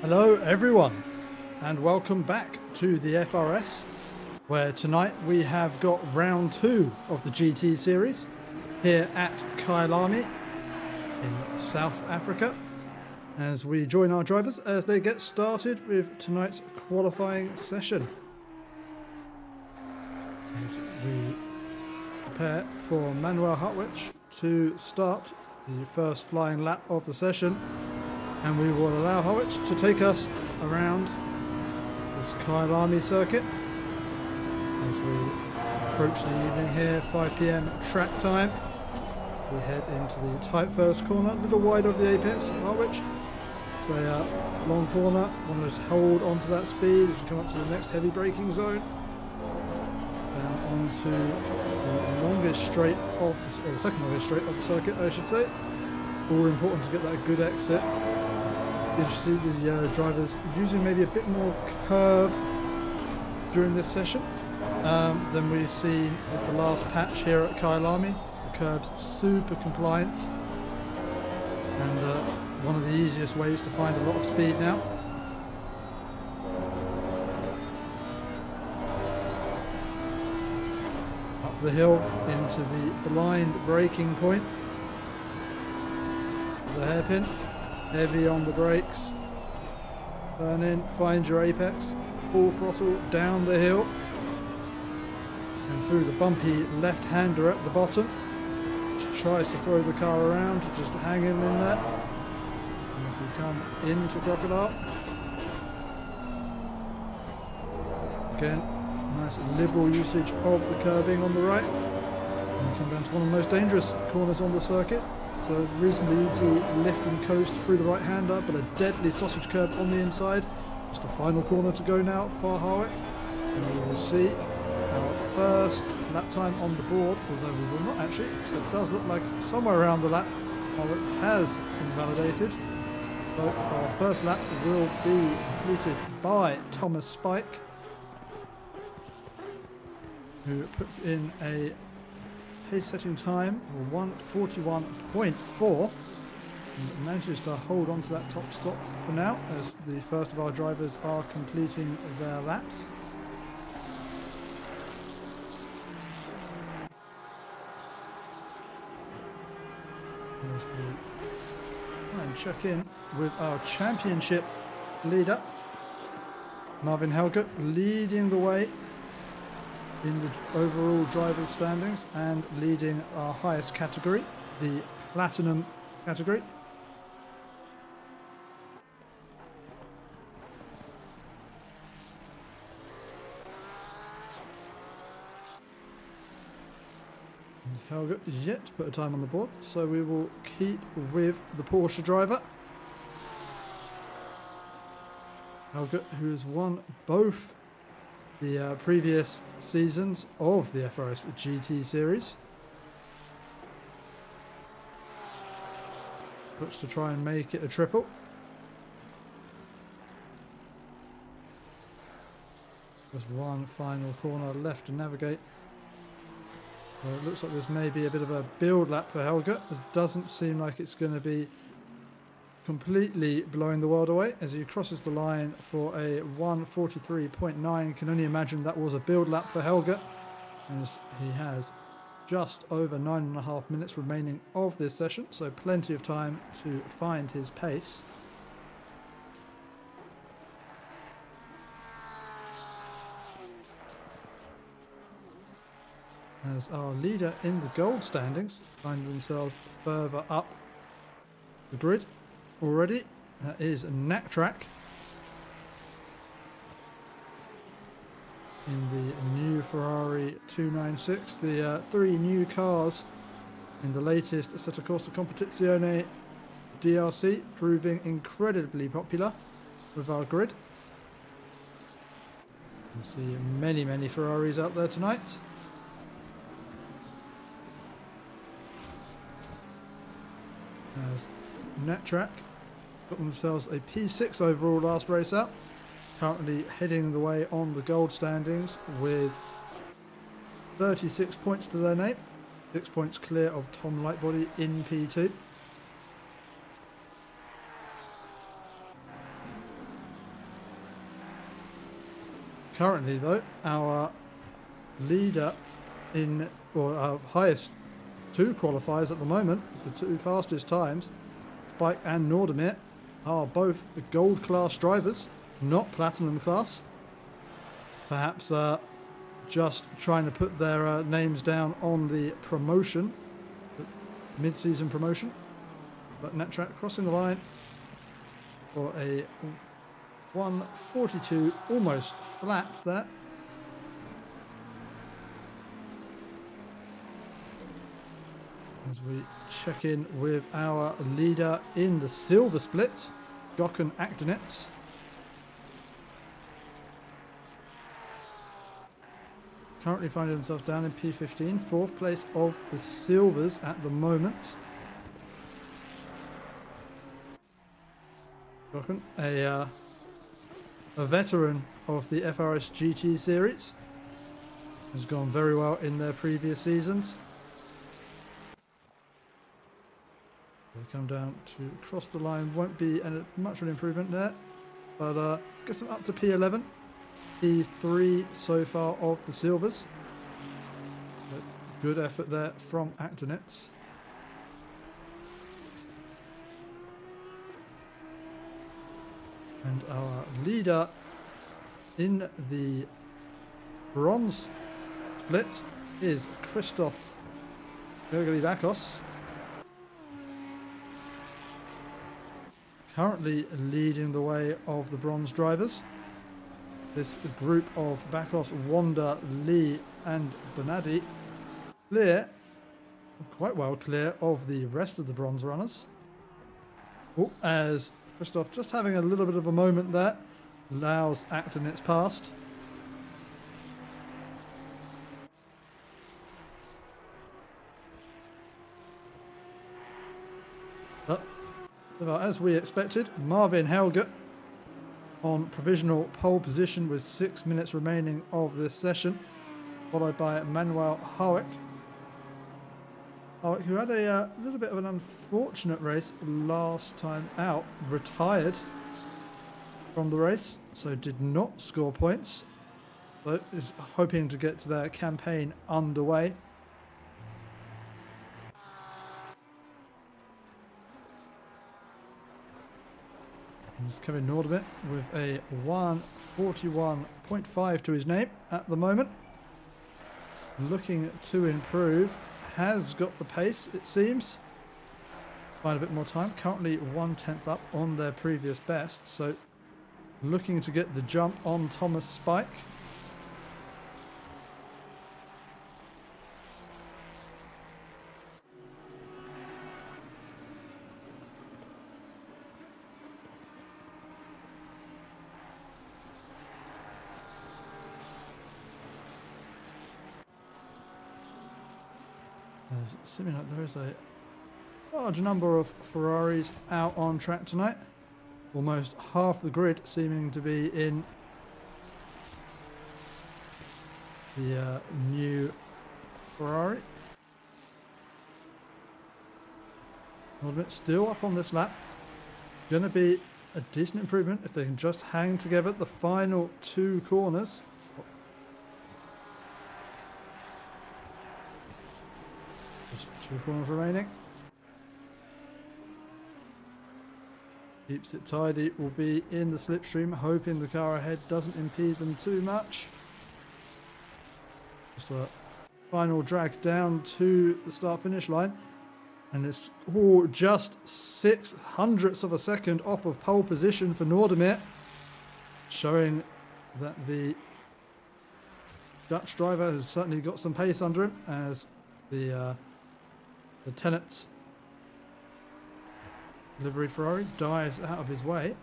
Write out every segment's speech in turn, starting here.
Hello everyone and welcome back to the FRS, where tonight we have got round 2 of the GT Series here at Kyalami in South Africa, as we join our drivers as they get started with tonight's qualifying session. As we prepare for Manuel Hartwich to start the first flying lap of the session, and we will allow Hartwich to take us around this Kyalami circuit as we approach the evening here, 5 PM track time. We head into the tight first corner, a little wide of the apex of Hartwich. It's a long corner, want to just hold onto that speed as we come up to the next heavy braking zone. Down onto the longest straight of the, or the second longest straight of the circuit, I should say. All important to get that good exit. You see the drivers using maybe a bit more curb during this session than we've seen with the last patch here at Kyalami. The curb's super compliant and one of the easiest ways to find a lot of speed now. Up the hill into the blind braking point. The hairpin. Heavy on the brakes, turn in, find your apex, full throttle down the hill and through the bumpy left-hander at the bottom, which tries to throw the car around, just hang him in there. And as we come into Crocodile, again, nice liberal usage of the curbing on the right, and we come down to one of the most dangerous corners on the circuit. So reasonably easy lift and coast through the right hander, but a deadly sausage curb on the inside. Just a final corner to go now for Harwick. And we will see our first lap time on the board, although we will not actually, because it does look like somewhere around the lap Harwick has invalidated. So our first lap will be completed by Thomas Spike, who puts in a pace setting time of 1:41.4 and manages to hold on to that top stop for now as the first of our drivers are completing their laps. As we try and check in with our championship leader, Marvin Helge, leading the way in the overall drivers' standings and leading our highest category, the Platinum category. Helge yet to put a time on the board, so we will keep with the Porsche driver. Helge, who has won both the previous seasons of the FRS GT Series. Looks to try and make it a triple. Just one final corner left to navigate. Well, it looks like this may be a bit of a build lap for Helge. It doesn't seem like it's going to be completely blowing the world away as he crosses the line for a 1:43.9. Can only imagine that was a build lap for Helge, as he has just over 9.5 minutes remaining of this session, so plenty of time to find his pace. As our leader in the gold standings find themselves further up the grid already, that is Knack Track in the new Ferrari 296, the 3 new cars in the latest Assetto Corsa Competizione DLC, proving incredibly popular with our grid. You see many Ferraris out there tonight. As Knack Track got themselves a P6 overall last race out, currently heading the way on the gold standings with 36 points to their name, 6 points clear of Tom Lightbody in P2. Currently though, our leader in, or our highest two qualifiers at the moment, the two fastest times, Spike and Nordemir, are both the gold class drivers, not platinum class. Perhaps just trying to put their names down on the promotion, the mid-season promotion. But Nettrack crossing the line for a 1:42, almost flat there. As we check in with our leader in the silver split, Gökhan Akdeniz. Currently finding himself down in P15, fourth place of the silvers at the moment. Gökhan, a veteran of the FRS GT Series, has gone very well in their previous seasons. They come down to cross the line, won't be much of an improvement there, but gets them up to P11. P3 so far of the silvers. But good effort there from Akdeniz. And our leader in the bronze split is Christoph Gergely-Bakos. Currently leading the way of the bronze drivers. This group of Bakos, Wanda, Lee and Bernardi clear, quite well clear of the rest of the bronze runners. Oh, as Christoph just having a little bit of a moment there, allows Akdeniz past. But, as we expected, Marvin Helge on provisional pole position with 6 minutes remaining of this session, followed by Manuel Hawick. Hawick, who had a little bit of an unfortunate race last time out, retired from the race, so did not score points, so is hoping to get their campaign underway. Kevin Nordemir with a 1:41.5 to his name at the moment. Looking to improve. Has got the pace, it seems. Find a bit more time. Currently 1/10 up on their previous best. So looking to get the jump on Thomas Spike. Seeming like there is a large number of Ferraris out on track tonight. Almost half the grid seeming to be in the new Ferrari. Still up on this lap. Going to be a decent improvement if they can just hang together the final two corners. Just 2 corners remaining. Keeps it tidy, will be in the slipstream, hoping the car ahead doesn't impede them too much. Just a final drag down to the start-finish line. And it's just 0.06 of a second off of pole position for Nordemir, showing that the Dutch driver has certainly got some pace under him as the Tenet's livery Ferrari dives out of his way.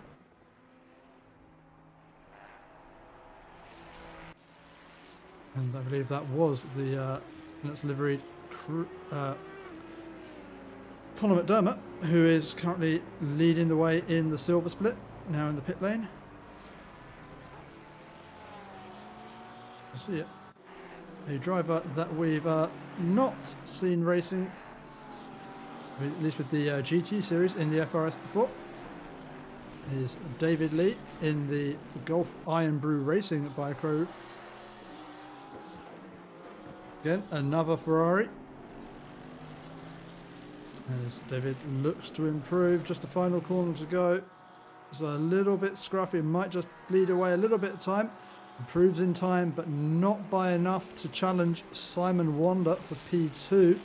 And I believe that was the Tenet's liveried Conor McDermott, who is currently leading the way in the silver split, now in the pit lane. You see it. A driver that we've not seen racing, at least with the GT Series in the FRS before. is David Lee in the Golf Iron Brew Racing bike crew. Again, another Ferrari. As David looks to improve, just the final corner to go. It's a little bit scruffy, might just bleed away a little bit of time. Improves in time, but not by enough to challenge Simon Wanda for P2.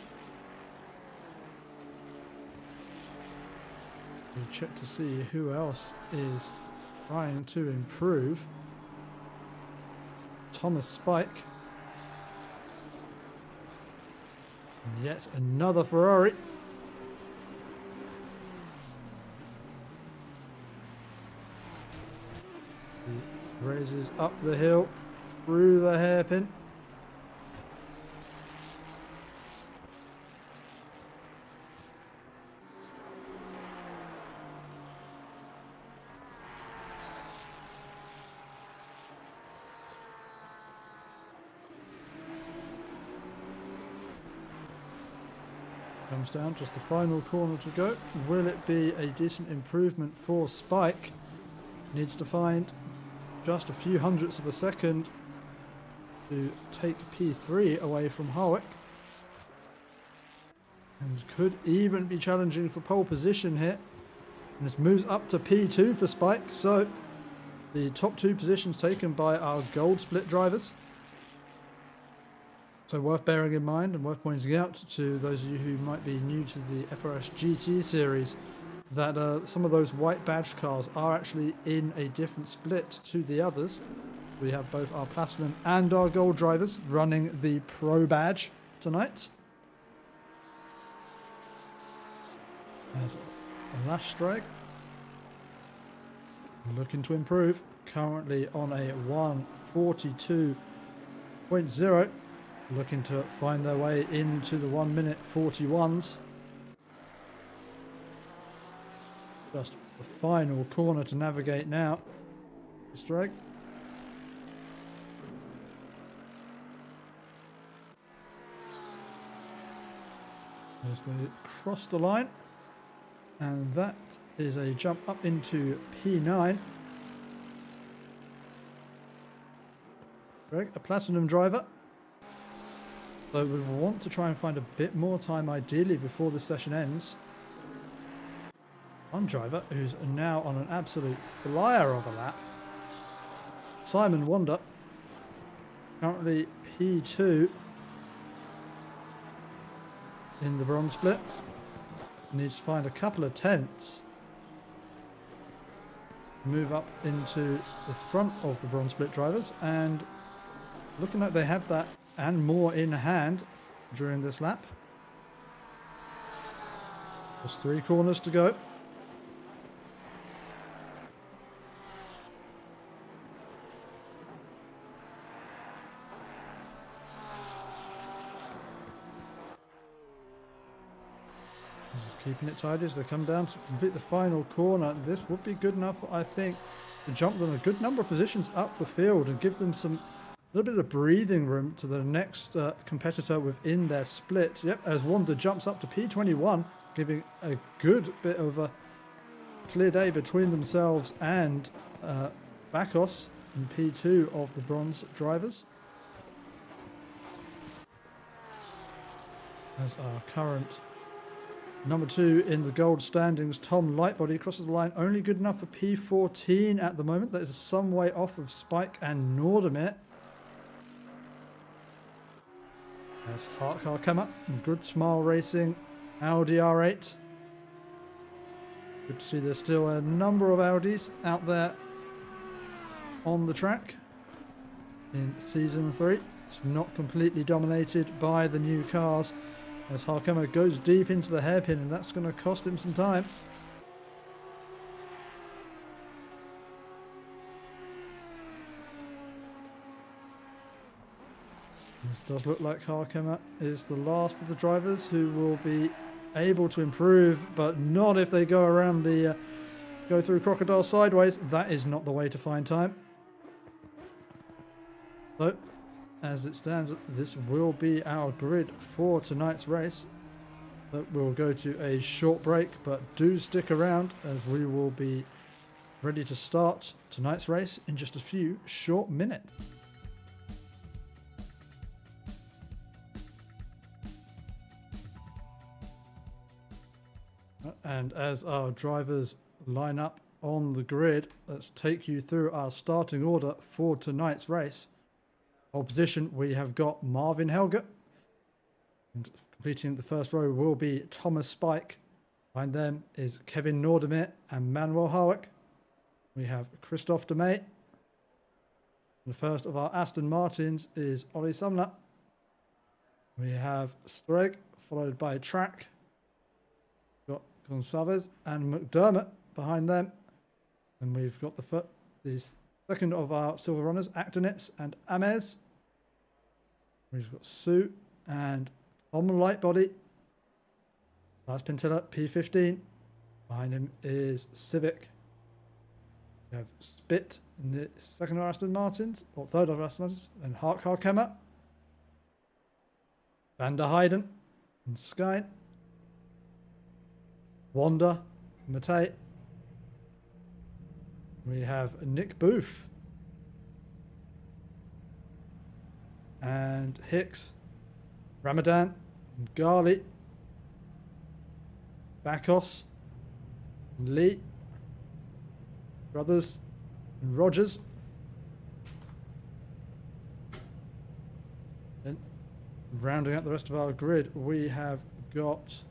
We'll check to see who else is trying to improve. Thomas Spike. And yet another Ferrari. He raises up the hill through the hairpin. Comes down, just the final corner to go. Will it be a decent improvement for Spike? Needs to find just a few hundredths of a second to take P3 away from Harwick. And could even be challenging for pole position here. And this moves up to P2 for Spike. So the top two positions taken by our gold split drivers. So worth bearing in mind and worth pointing out to those of you who might be new to the FRS GT Series that some of those white badge cars are actually in a different split to the others. We have both our platinum and our gold drivers running the pro badge tonight. There's a lash strike. Looking to improve. Currently on a 1:42.0. Looking to find their way into the 1:41. Just the final corner to navigate now. Strike. As they cross the line. And that is a jump up into P9. Greg, a platinum driver. So we will want to try and find a bit more time ideally before the session ends. One driver who's now on an absolute flyer of a lap. Simon Wanda. Currently P2 in the bronze split. Needs to find a couple of tenths. Move up into the front of the bronze split drivers, and looking like they have that and more in hand during this lap. Just 3 corners to go. Keeping it tidy as they come down to complete the final corner. This would be good enough, I think, to jump them a good number of positions up the field and give them some little bit of breathing room to the next competitor within their split. Yep, as Wanda jumps up to P21, giving a good bit of a clear day between themselves and Bakos in P2 of the bronze drivers. As our current number 2 in the gold standings, Tom Lightbody, crosses the line, only good enough for P14 at the moment. That is some way off of Spike and Nordemir. There's Harkema, Good Smile Racing, Audi R8. Good to see there's still a number of Audis out there on the track in Season 3. It's not completely dominated by the new cars, as Harkema goes deep into the hairpin, and that's going to cost him some time. This does look like Harkema is the last of the drivers who will be able to improve, but not if they go around the go through Crocodile sideways. That is not the way to find time. So, as it stands, this will be our grid for tonight's race. But we'll go to a short break, but do stick around as we will be ready to start tonight's race in just a few short minutes. And as our drivers line up on the grid, let's take you through our starting order for tonight's race. Opposition, we have got Marvin Helge, and completing the first row will be Thomas Spike. Behind them is Kevin Nordemir and Manuel Harwick. We have Christoph de May. The first of our Aston Martins is Ollie Sumner. We have Streg, followed by Track. Got Gonçalves and McDermott behind them. And we've got the second of our silver runners, Actonitz and Amez. We've got Sue and Tom Lightbody. Last Pintilla, P15. Behind him is Civic. We have Spit in the second of Aston Martins, or third of Aston Martins, and Harkar Kemmer. Van der Heijden and Skyn. Wanda, Matei. We have Nick Booth. And Hicks, Ramadan, and Gali. Bakos, and Lee. Brothers, and Rogers. Then rounding out the rest of our grid, we have got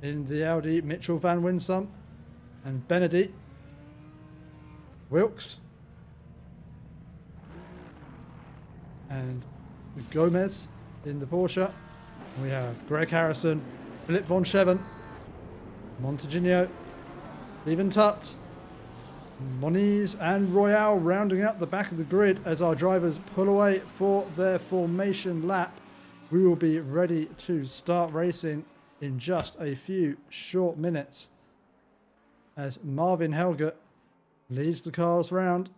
in the Audi Mitchell Van Winsum and Benedict. Wilkes and Gomez in the Porsche. We have Greg Harrison, Philip von Scheven, Montegino, Stephen Tutt, Moniz and Royale rounding out the back of the grid as our drivers pull away for their formation lap. We will be ready to start racing in just a few short minutes as Marvin Helge leads the cars round.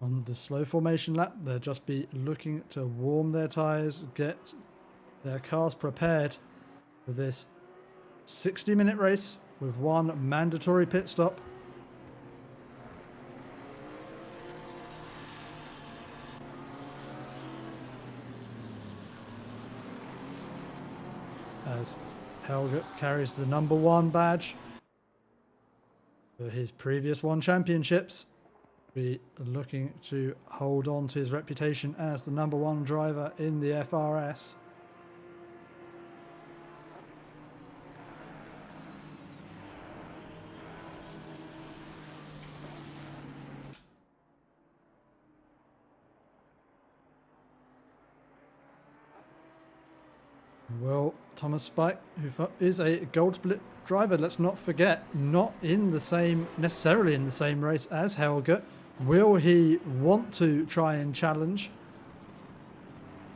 On the slow formation lap, they'll just be looking to warm their tyres, get their cars prepared for this 60-minute race with one mandatory pit stop. As Helge carries the number 1 badge for his previous 1 championships, be looking to hold on to his reputation as the number 1 driver in the FRS. Well, Thomas Spike, who is a gold split driver, let's not forget, not in the same, necessarily in the same race as Helge. Will he want to try and challenge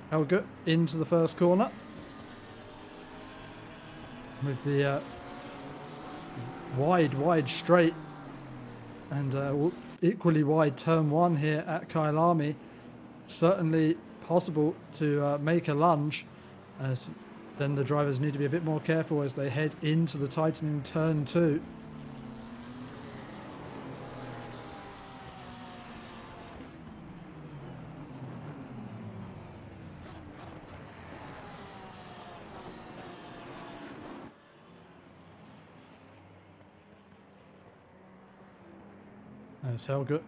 Helge into the first corner? With the wide straight and equally wide turn 1 here at Kyalami. Certainly possible to make a lunge, as then the drivers need to be a bit more careful as they head into the tightening turn 2. As Helge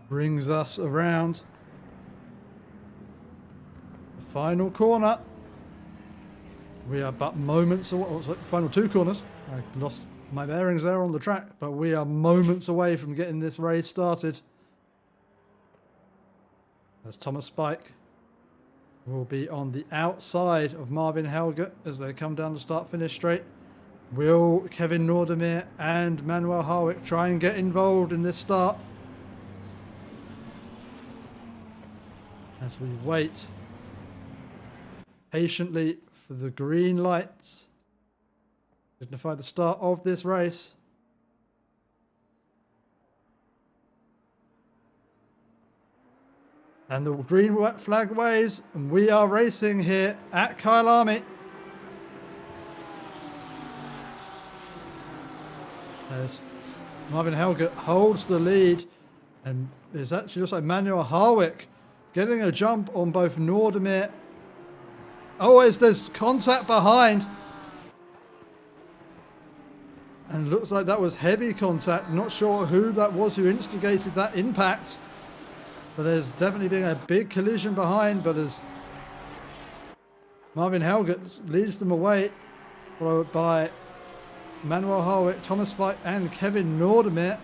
brings us around the final corner. We are but moments away, final 2 corners. I lost my bearings there on the track, but we are moments away from getting this race started. As Thomas Spike will be on the outside of Marvin Helge as they come down the start-finish straight. Will Kevin Nordemir and Manuel Harwick try and get involved in this start? As we wait patiently for the green lights to signify the start of this race. And the green flag waves, and we are racing here at Kyalami. as Marvin Helgert holds the lead, and there's actually looks like Manuel Harwick getting a jump on both Nordemir. Oh, there's contact behind. And looks like that was heavy contact. Not sure who that was who instigated that impact. But there's definitely been a big collision behind. But as Marvin Helgert leads them away, followed by Manuel Harwick, Thomas Spike and Kevin Nordemir.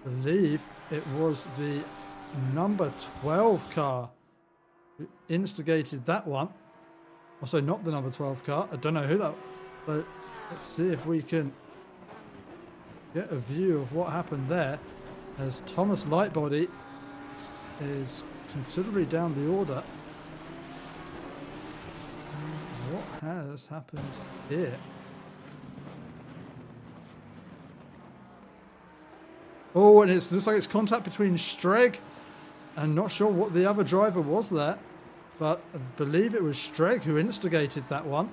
I believe it was the number 12 car who instigated that one. Also not the number 12 car. I don't know who that, but let's see if we can get a view of what happened there, as Thomas Lightbody is considerably down the order. And what has happened here? Oh, and it looks like it's contact between Streg. I'm not sure what the other driver was there, but I believe it was Streg who instigated that one.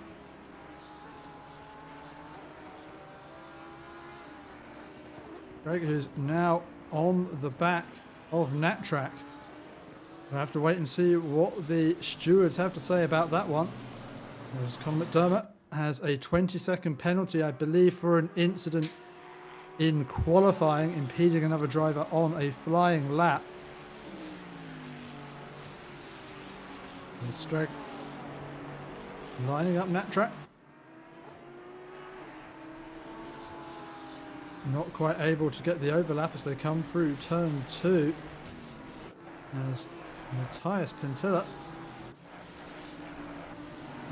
Streg, who's now on the back of Nattrack. We'll have to wait and see what the stewards have to say about that one. As Conor McDermott has a 20-second penalty, I believe, for an incident in qualifying, impeding another driver on a flying lap. And Streg lining up Nattrack. Not quite able to get the overlap as they come through turn 2. As Matthias Pentilla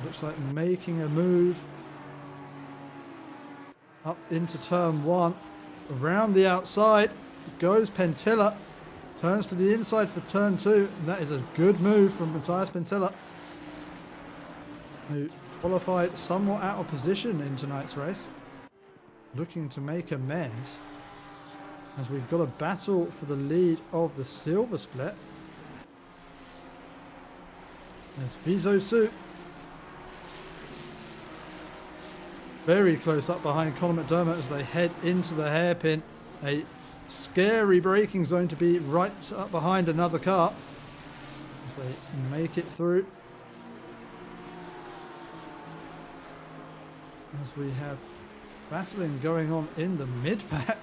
looks like making a move up into turn 1. Around the outside goes Pentilla. Turns to the inside for turn 2. And that is a good move from Matthias Pentilla, who qualified somewhat out of position in tonight's race. Looking to make amends, as we've got a battle for the lead of the silver split. There's Vizo Su. Very close up behind Conor McDermott as they head into the hairpin. A scary braking zone to be right up behind another car as they make it through. As we have battling going on in the mid-pack.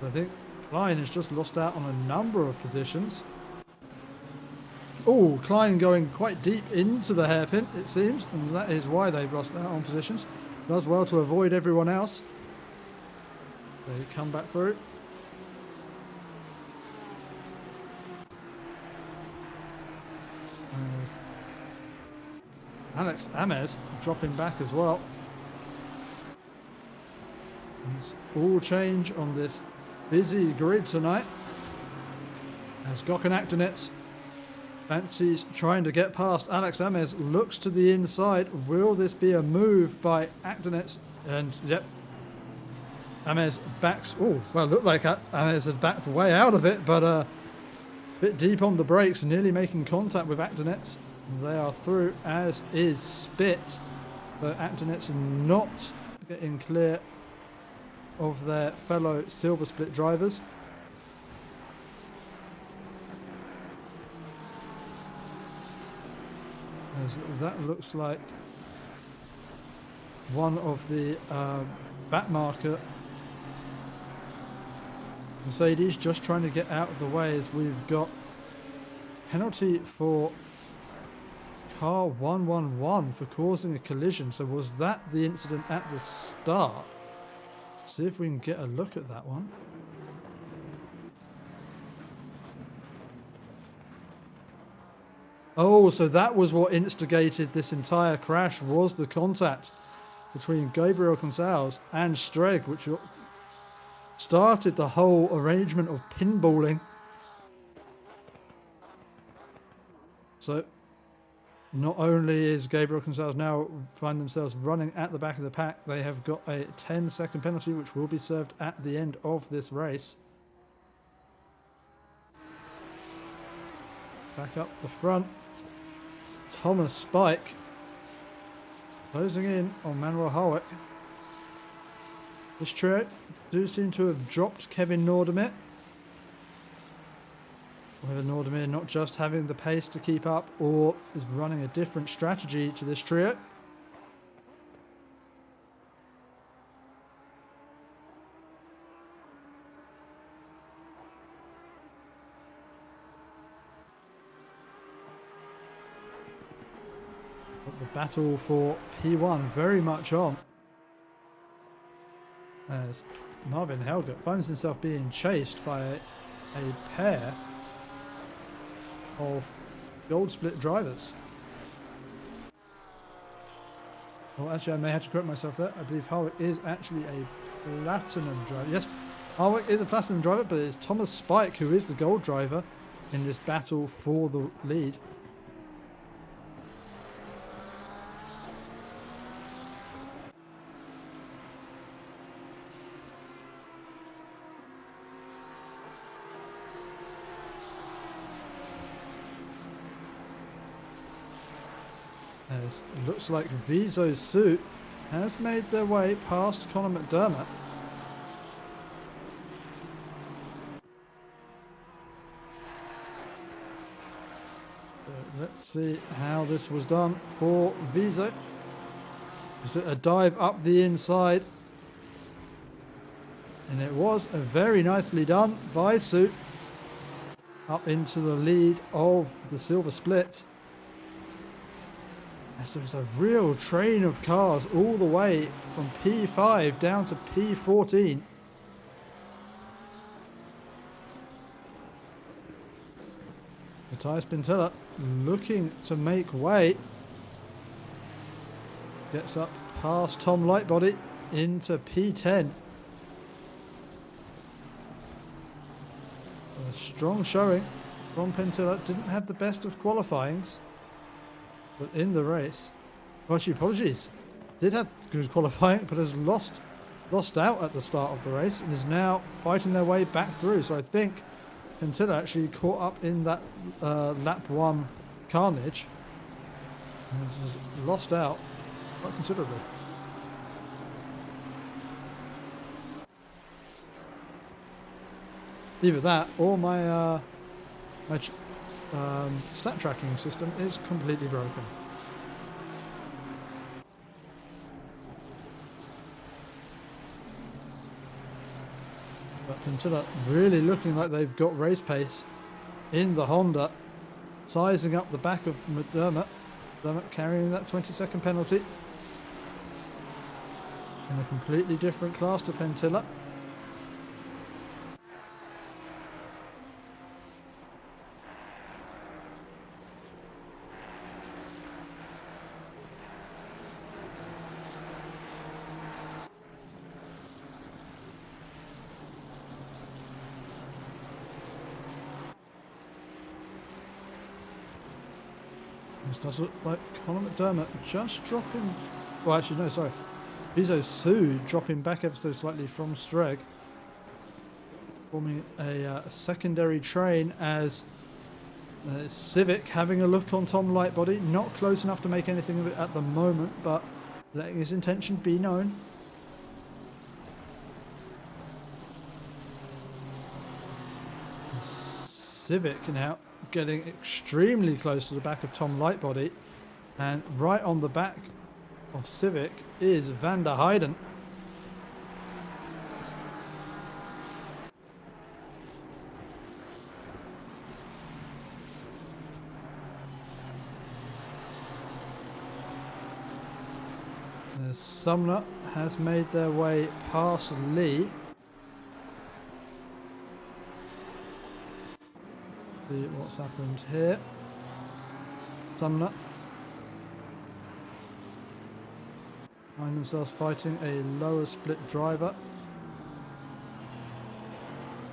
I think Klein has just lost out on a number of positions. Oh, Klein going quite deep into the hairpin, it seems, and that is why they've lost out on positions. Does well to avoid everyone else. They come back through. There's Alex Ames dropping back as well. It's all change on this busy grid tonight, as Gökhan Akdeniz fancies trying to get past Alex Ames, looks to the inside. Will this be a move by Akdeniz? And yep, Ames backs. Oh, well, it looked like Ames had backed way out of it, but a bit deep on the brakes, nearly making contact with Akdeniz. They are through, as is Spit, but Akdeniz not getting clear of their fellow silver split drivers. As that looks like one of the back marker Mercedes just trying to get out of the way, as we've got penalty for car 111 for causing a collision. So was that the incident at the start? See if we can get a look at that one. Oh, so that was what instigated this entire crash, was the contact between Gabriel Gonçalves and Streg, which started the whole arrangement of pinballing. So not only is Gabriel Gonçalves now find themselves running at the back of the pack, they have got a 10-second penalty which will be served at the end of this race. Back up the front. Thomas Spike closing in on Manuel Harwick. This trio do seem to have dropped Kevin Nordemir. Whether Nordemir not just having the pace to keep up or is running a different strategy to this trio. But the battle for P1 very much on, as Marvin Helgert finds himself being chased by a pair of gold split drivers. Well, actually, I may have to correct myself there. I believe Harwick is actually a platinum driver. Yes, Harwick is a platinum driver, but it's Thomas Spike who is the gold driver in this battle for the lead. As it looks like Viso's suit has made their way past Conor McDermott. So let's see how this was done for Viso. A dive up the inside. And it was very nicely done by Suit. Up into the lead of the silver split. As there's a real train of cars all the way from P5 down to P14. Matthias Pintella looking to make way. Gets up past Tom Lightbody into P10. A strong showing from Pintella. Didn't have the best of qualifyings. But in the race, well, actually, apologies, did have good qualifying, but has lost out at the start of the race and is now fighting their way back through. So I think Pintilla actually caught up in that lap 1 carnage and has lost out quite considerably. Either that or my stat tracking system is completely broken. But Pintilla really looking like they've got race pace in the Honda, sizing up the back of McDermott. McDermott carrying that 20-second penalty in a completely different class to Pintilla. This does look like Conor McDermott just dropping... Well, actually, no, sorry. Viso Su dropping back ever so slightly from Streg. Forming a secondary train as Civic having a look on Tom Lightbody. Not close enough to make anything of it at the moment, but letting his intention be known. Civic now getting extremely close to the back of Tom Lightbody, and right on the back of Civic is Van der Heijden. Sumner has made their way past Lee. See what's happened here. Sumner find themselves fighting a lower split driver,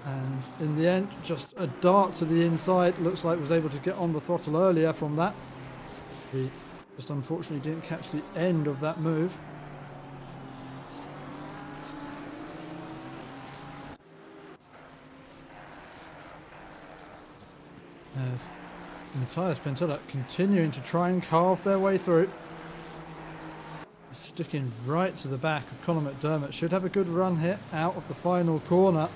and in the end just a dart to the inside. Looks like was able to get on the throttle earlier from that. He just unfortunately didn't catch the end of that move. As Matthias Pentilla continuing to try and carve their way through. Sticking right to the back of Conor McDermott. Should have a good run here out of the final corner.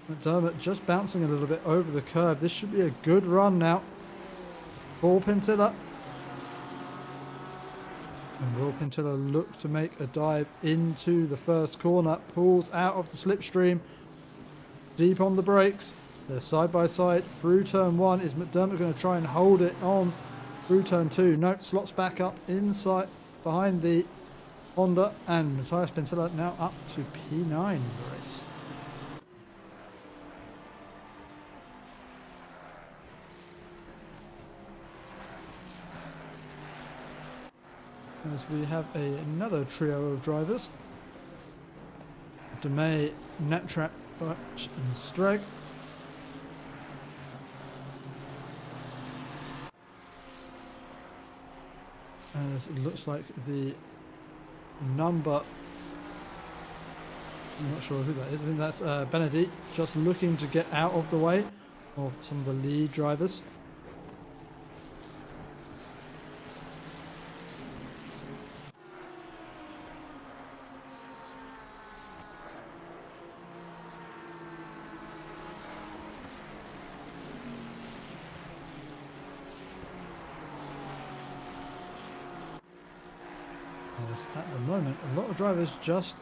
McDermott just bouncing a little bit over the curb. This should be a good run now for Pentilla. And will Pentilla look to make a dive into the first corner? Pulls out of the slipstream. Deep on the brakes. They're side by side through turn 1. Is McDermott going to try and hold it on through turn 2? No, slots back up inside behind the Honda, and Matthias Pentilla now up to P9 in the race. As we have another trio of drivers. DeMay, Natrak, Butch and Streg. As it looks like the number, I'm not sure who that is, I think that's Benedict, just looking to get out of the way of some of the lead drivers. At the moment, a lot of drivers just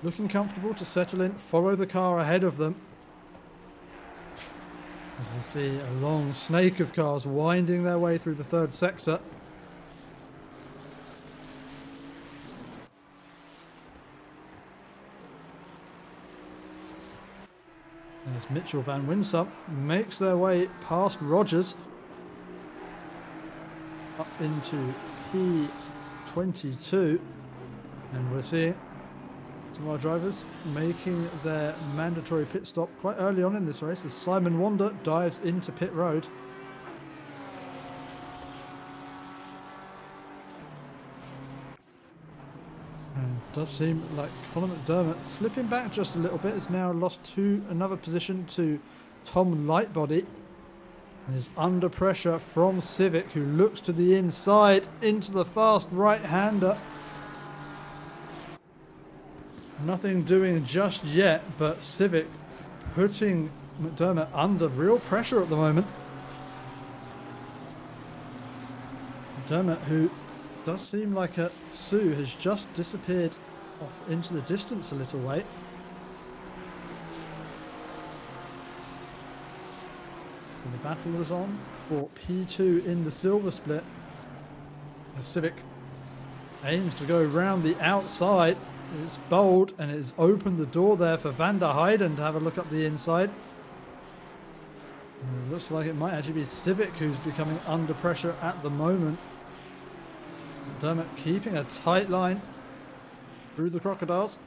looking comfortable to settle in, follow the car ahead of them. As we see a long snake of cars winding their way through the third sector. As Mitchell Van Winsum makes their way past Rogers up into P22, and we're seeing some of our drivers making their mandatory pit stop quite early on in this race as Simon Wander dives into pit road. And it does seem like Conor McDermott slipping back just a little bit, has now lost another position to Tom Lightbody. And is under pressure from Civic, who looks to the inside into the fast right-hander. Nothing doing just yet, but Civic putting McDermott under real pressure at the moment. McDermott, who does seem like Sue has just disappeared off into the distance a little way. And the battle is on for P2 in the silver split. The Civic aims to go round the outside. It's bold and it's opened the door there for Van der Heijden to have a look up the inside. And it looks like it might actually be Civic who's becoming under pressure at the moment. McDermott keeping a tight line through the crocodiles.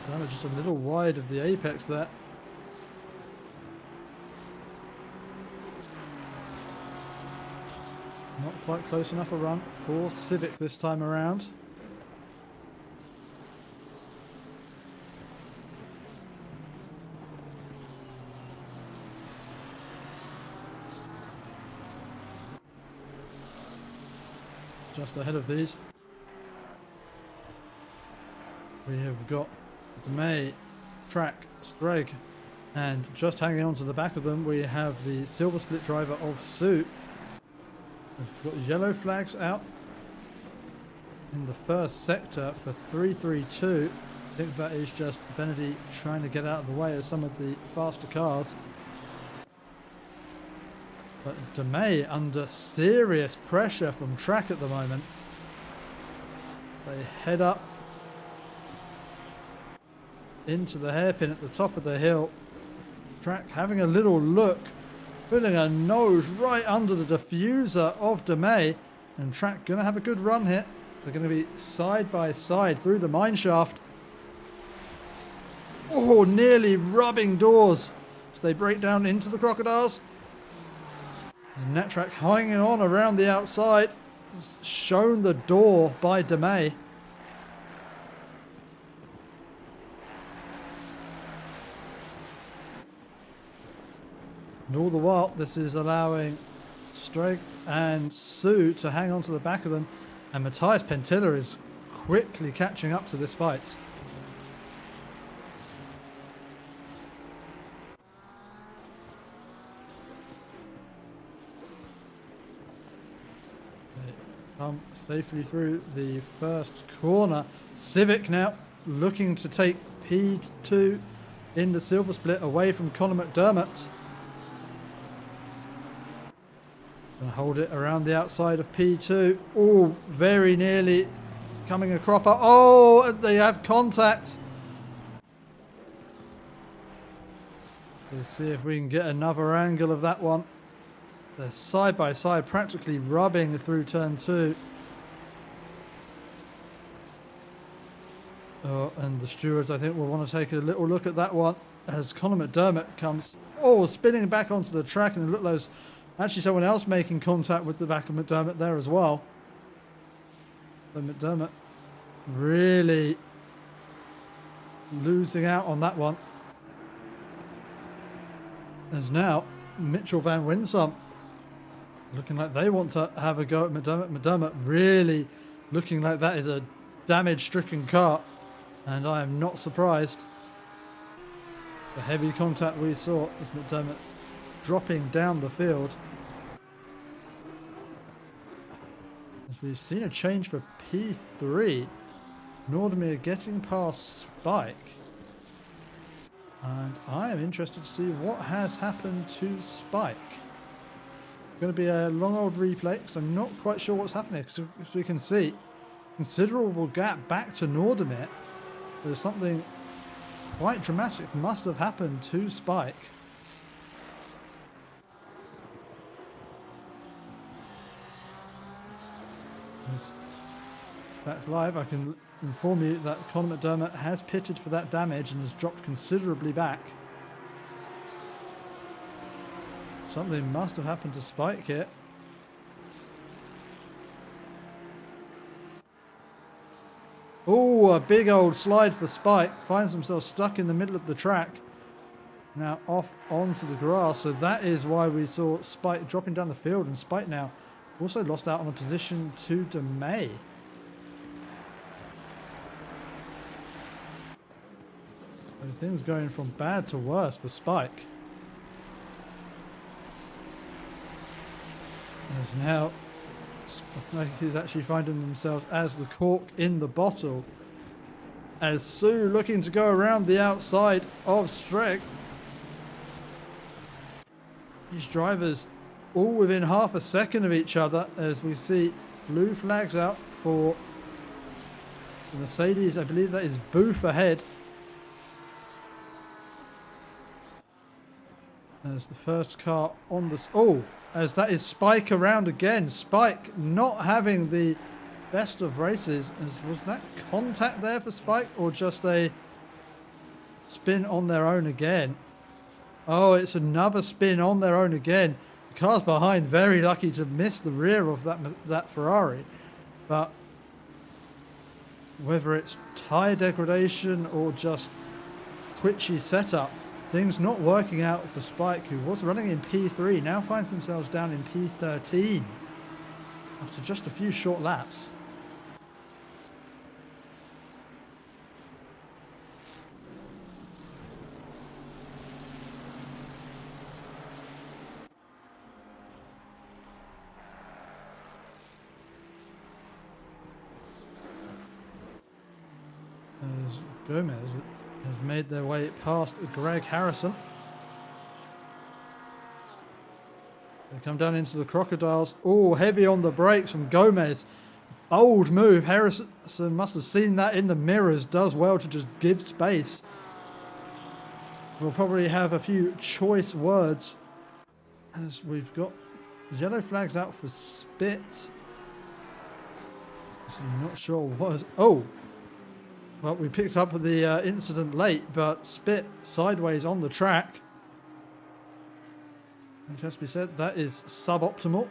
McDermott just a little wide of the apex there. Not quite close enough a run for Civic this time around. Just ahead of these, we have got DeMay, Track, Streg, and just hanging on to the back of them we have the silver split driver of Sue. We've got yellow flags out in the first sector for 332. I think that is just Benedict trying to get out of the way of some of the faster cars. But DeMay under serious pressure from Track at the moment. They head up into the hairpin at the top of the hill. Track having a little look, putting a nose right under the diffuser of DeMay, and Track going to have a good run here. They're going to be side by side through the mine shaft. Oh, nearly rubbing doors as they break down into the crocodiles. Nettrack hanging on around the outside. Shown the door by DeMay. And all the while, this is allowing Streg and Sue to hang on to the back of them. And Matthias Pentilla is quickly catching up to this fight. They come safely through the first corner. Civic now looking to take P2 in the silver split away from Conor McDermott. And hold it around the outside of P2. Oh, very nearly coming a cropper. Oh, they have contact. Let's see if we can get another angle of that one. They're side by side, practically rubbing through turn 2. Oh, and the stewards, I think, will want to take a little look at that one as Conor McDermott comes, spinning back onto the track, and it looked like there's actually someone else making contact with the back of McDermott there as well. So McDermott really losing out on that one. As now Mitchell Van Winsum looking like they want to have a go at McDermott. McDermott really looking like that is a damage-stricken car, and I am not surprised. The heavy contact we saw is McDermott dropping down the field. As we've seen a change for P3, Nordemir getting past Spike. And I am interested to see what has happened to Spike. It's going to be a long old replay because I'm not quite sure what's happening. Because as we can see, considerable gap back to Nordemir. There's something quite dramatic must have happened to Spike. Back live, I can inform you that Conor McDermott has pitted for that damage and has dropped considerably back. Something must have happened to Spike here. Oh, a big old slide for Spike. Finds himself stuck in the middle of the track. Now off onto the grass. So that is why we saw Spike dropping down the field. And Spike now also lost out on a position to DeMay. So things going from bad to worse for Spike. As now Spike is actually finding themselves as the cork in the bottle. As Sue looking to go around the outside of Streg. These drivers all within half a second of each other, as we see blue flags out for the Mercedes. I believe that is Booth ahead. As the first car on this, as that is Spike around again. Spike not having the best of races. Was that contact there for Spike or just a spin on their own again? Oh, it's another spin on their own again. The cars behind very lucky to miss the rear of that Ferrari. But whether it's tyre degradation or just twitchy setup, things not working out for Spike, who was running in P3, now finds themselves down in P13 after just a few short laps. As Gomez has made their way past Greg Harrison. They come down into the crocodiles. Oh, heavy on the brakes from Gomez. Bold move. Harrison must have seen that in the mirrors. Does well to just give space. We'll probably have a few choice words as we've got yellow flags out for Spit. So I'm not sure what. Well, we picked up the incident late, but Spit sideways on the track. Which has to be said, that is suboptimal.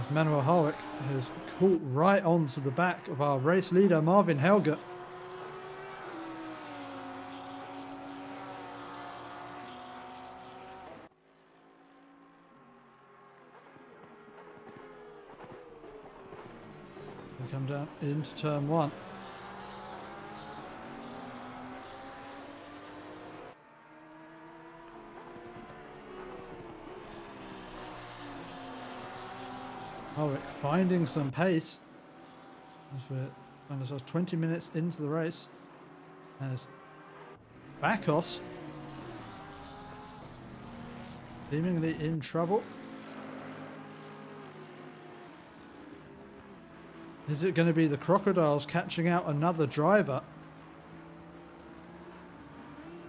As Manuel Harwick has caught right onto the back of our race leader, Marvin Helge. We come down into turn one. Harwick finding some pace as we're find ourselves 20 minutes into the race, as Bakos seemingly in trouble. Is it going to be the Crocodiles catching out another driver?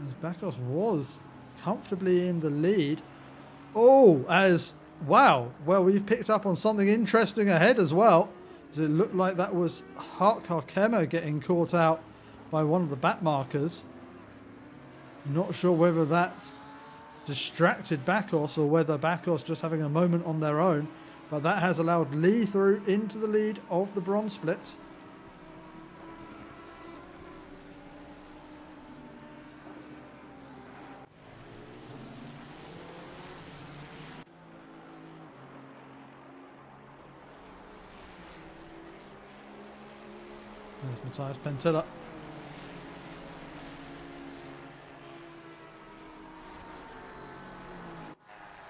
As Bakos was comfortably in the lead. Oh, wow. Well, we've picked up on something interesting ahead as well. As it looked like that was Hark Harkema getting caught out by one of the back markers. Not sure whether that distracted Bakos or whether Bakos just having a moment on their own. But that has allowed Lee through into the lead of the bronze split. There's Matthias Pentilla.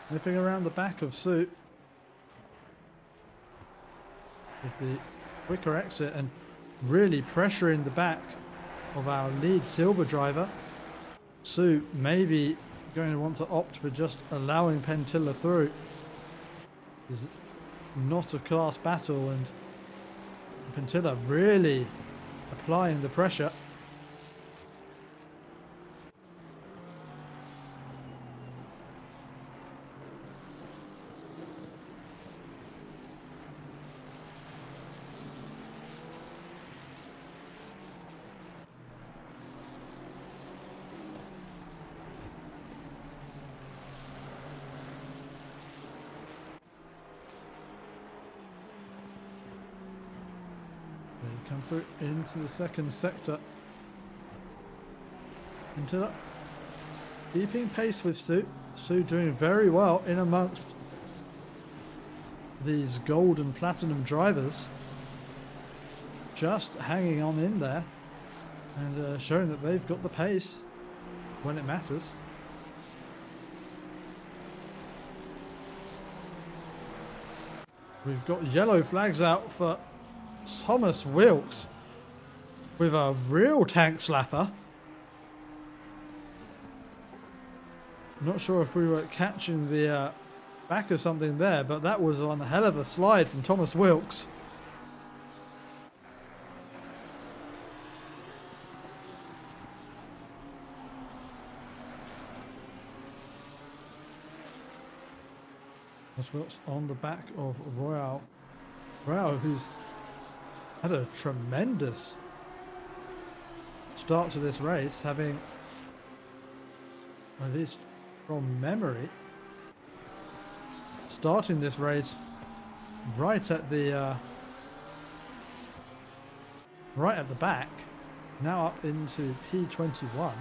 Sniffing around the back of Sue with the quicker exit and really pressuring the back of our lead silver driver. Sue maybe going to want to opt for just allowing Pentilla through. It's not a class battle, and Pentilla really applying the pressure. Come through into the second sector. Pentilla keeping pace with Sue. Sue doing very well in amongst these gold and platinum drivers. Just hanging on in there and showing that they've got the pace when it matters. We've got yellow flags out for Thomas Wilkes with a real tank slapper. Not sure if we were catching the back of something there, but that was on a hell of a slide from Thomas Wilkes. Thomas Wilkes on the back of Royale, who's had a tremendous start to this race, having, at least from memory, starting this race right at the back, now up into P21.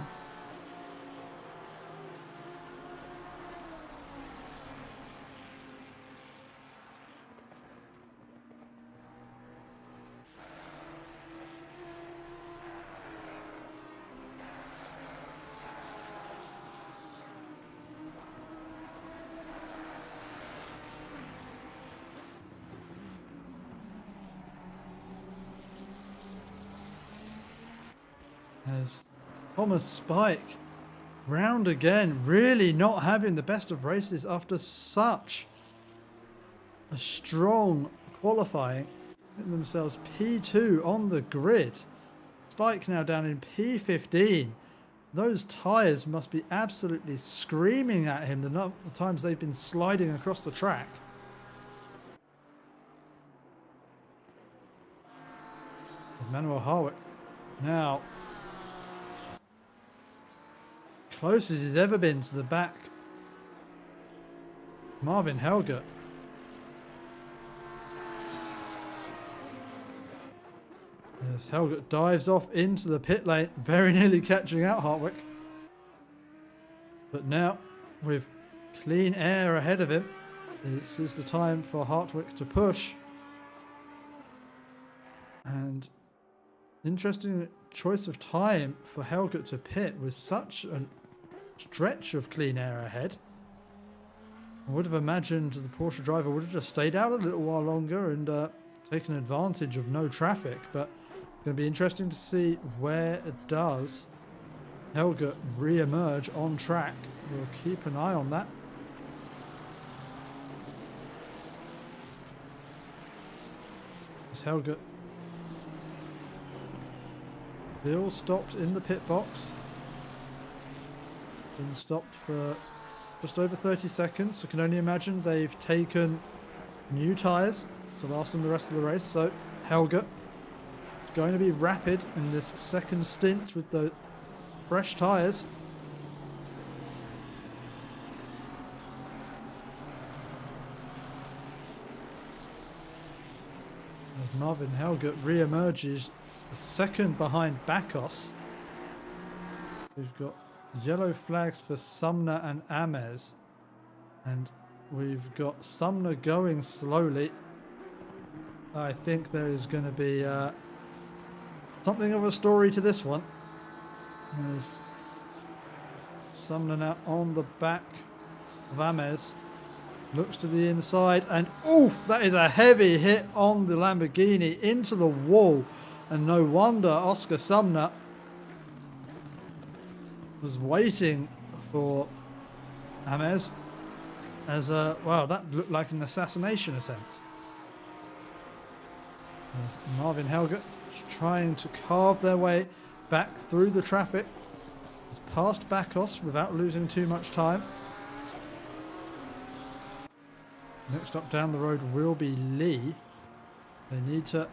As Thomas Spike round again, really not having the best of races after such a strong qualifying, getting themselves P2 on the grid. Spike now down in P15. Those tyres must be absolutely screaming at him the times they've been sliding across the track. Manuel Harwick now close as he's ever been to the back. Marvin Helge. As Helge dives off into the pit lane, very nearly catching out Hartwick. But now, with clean air ahead of him, this is the time for Hartwick to push. And interesting choice of time for Helge to pit with such a stretch of clean air ahead. I would have imagined the Porsche driver would have just stayed out a little while longer and taken advantage of no traffic, but it's going to be interesting to see where it does Helge re-emerge on track. We'll keep an eye on that. As Helge still stopped in the pit box. Been stopped for just over 30 seconds. I can only imagine they've taken new tyres to last them the rest of the race. So Helge is going to be rapid in this second stint with the fresh tyres. As Marvin Helge re-emerges second behind Bakos. We've got yellow flags for Sumner and Ames, and we've got Sumner going slowly. I think there is going to be something of a story to this one. There's Sumner now on the back of Ames, looks to the inside, and oof, that is a heavy hit on the Lamborghini into the wall. And no wonder Oscar Sumner was waiting for Ames as wow, that looked like an assassination attempt. As Marvin Helge is trying to carve their way back through the traffic. He's passed Bakos without losing too much time. Next up down the road will be Lee. They need to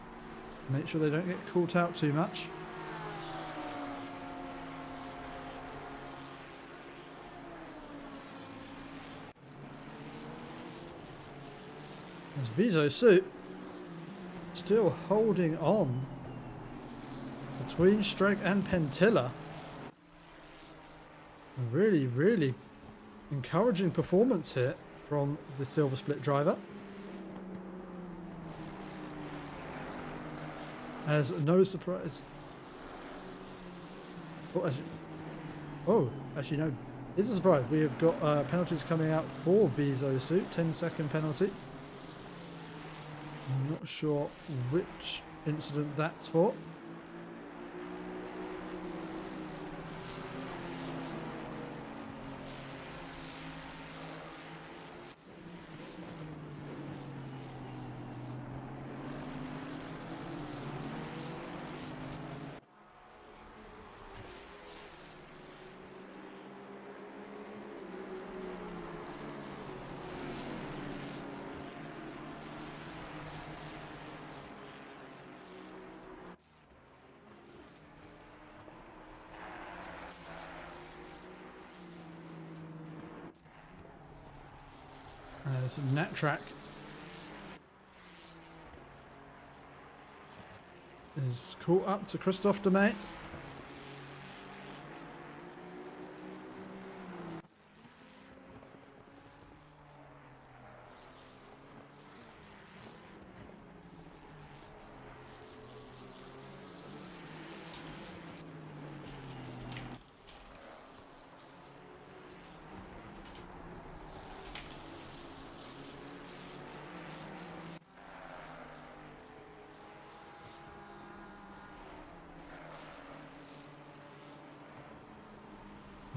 make sure they don't get caught out too much. As Viso Suit still holding on between Streg and Pentilla. A really, really encouraging performance here from the Silver Split driver. As no surprise. Actually no. It's a surprise. We have got penalties coming out for Viso Suit. 10-second penalty. I'm not sure which incident that's for. As Nattrack is caught up to Christophe Demey.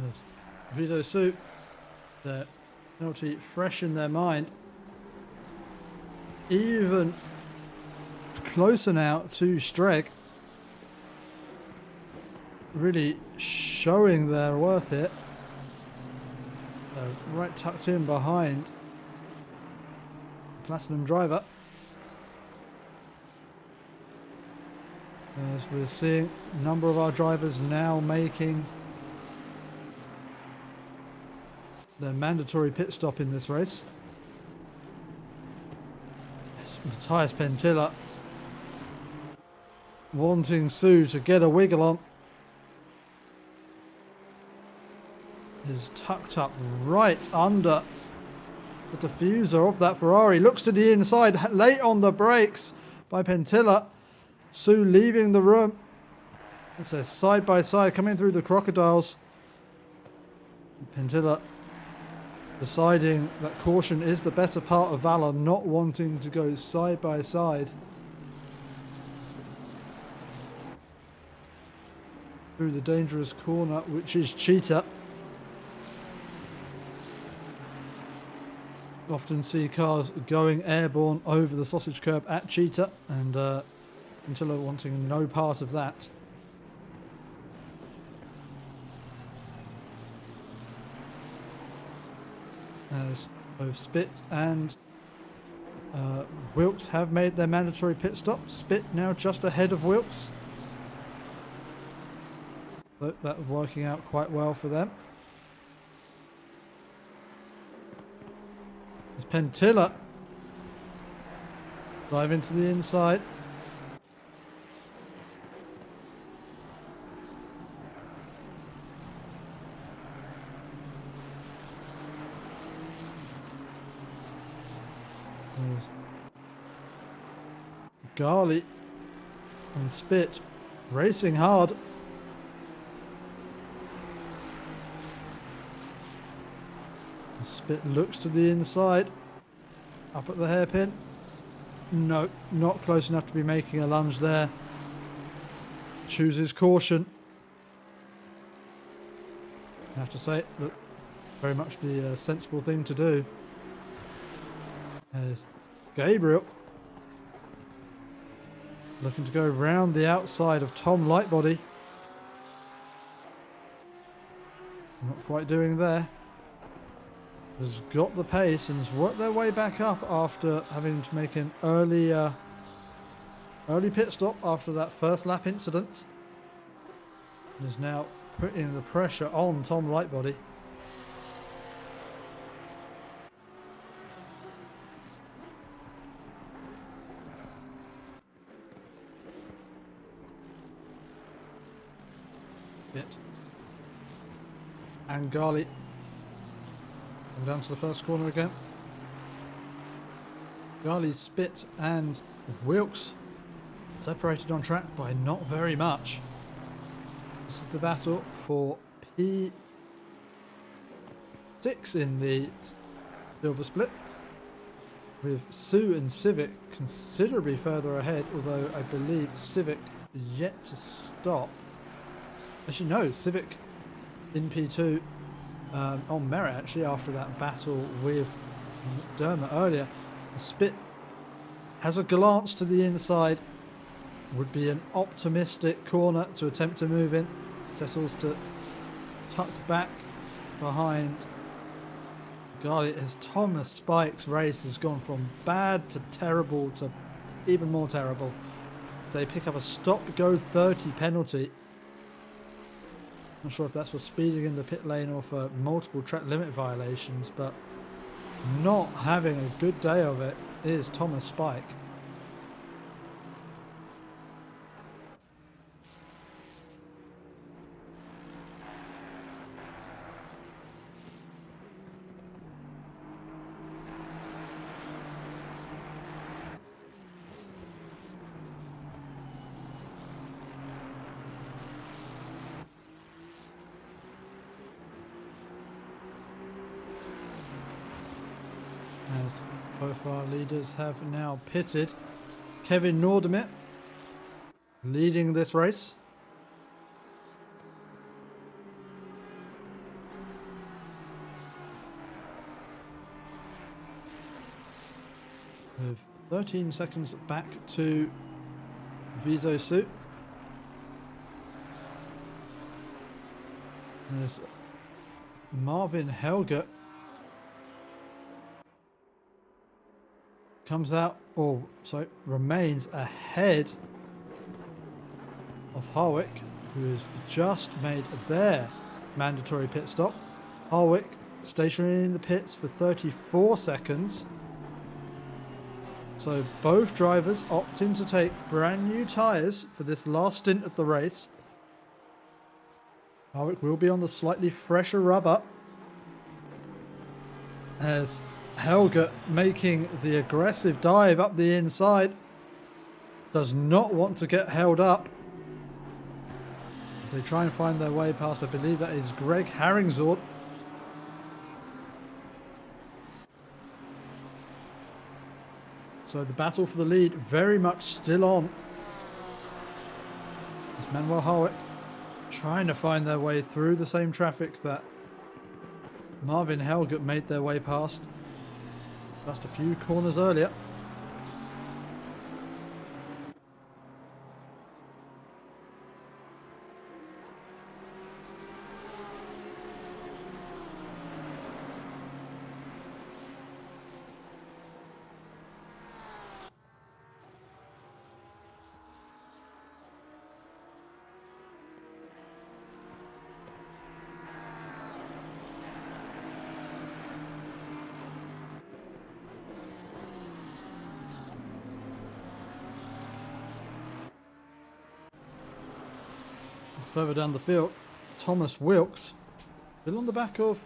As Viso Suit, the penalty fresh in their mind. Even closer now to Streg. Really showing their worth here. Right tucked in behind the Platinum driver. As we're seeing a number of our drivers now making their mandatory pit stop in this race. It's Matthias Pentilla wanting Sue to get a wiggle on. Is tucked up right under the diffuser of that Ferrari. Looks to the inside, late on the brakes by Pentilla. Sue leaving the room. It's a side by side coming through the crocodiles. Pentilla deciding that caution is the better part of valor, not wanting to go side by side through the dangerous corner, which is Cheetah. Often see cars going airborne over the sausage curb at Cheetah, and Pentilla wanting no part of that. As both Spit and Wilkes have made their mandatory pit stop. Spit now just ahead of Wilkes. But that's working out quite well for them. As Pentilla dive into the inside. There's Garley and Spit racing hard. Spit looks to the inside, up at the hairpin. No, not close enough to be making a lunge there. Chooses caution. I have to say, look, very much the sensible thing to do. There's Gabriel looking to go round the outside of Tom Lightbody. Not quite doing there. Has got the pace and has worked their way back up after having to make an early pit stop after that first lap incident. And is now putting the pressure on Tom Lightbody. Bit. And Garley. And down to the first corner again. Garley, Spit and Wilkes separated on track by not very much. This is the battle for P6 in the silver split, with Sue and Civic considerably further ahead, although I believe Civic is yet to stop. Actually no, Civic in P2 on merit actually after that battle with Dermot earlier. Spit has a glance to the inside, would be an optimistic corner to attempt to move in, settles to tuck back behind Garley as Thomas Spike's race has gone from bad to terrible to even more terrible. They pick up a stop-go 30 penalty. Not sure if that's for speeding in the pit lane or for multiple track limit violations, but not having a good day of it is Thomas Spike. As both our leaders have now pitted. Kevin Nordemit leading this race. With 13 seconds back to Viso Suit. There's Marvin Helga. Comes out, or sorry, remains ahead of Harwick, who has just made their mandatory pit stop. Harwick stationary in the pits for 34 seconds. So both drivers opting to take brand new tyres for this last stint of the race. Harwick will be on the slightly fresher rubber, as Helga, making the aggressive dive up the inside, does not want to get held up. As they try and find their way past, I believe that is Greg Harringzord. So the battle for the lead very much still on. It's Manuel Harwick trying to find their way through the same traffic that Marvin Helgert made their way past just a few corners earlier. Further down the field, Thomas Wilkes still on the back of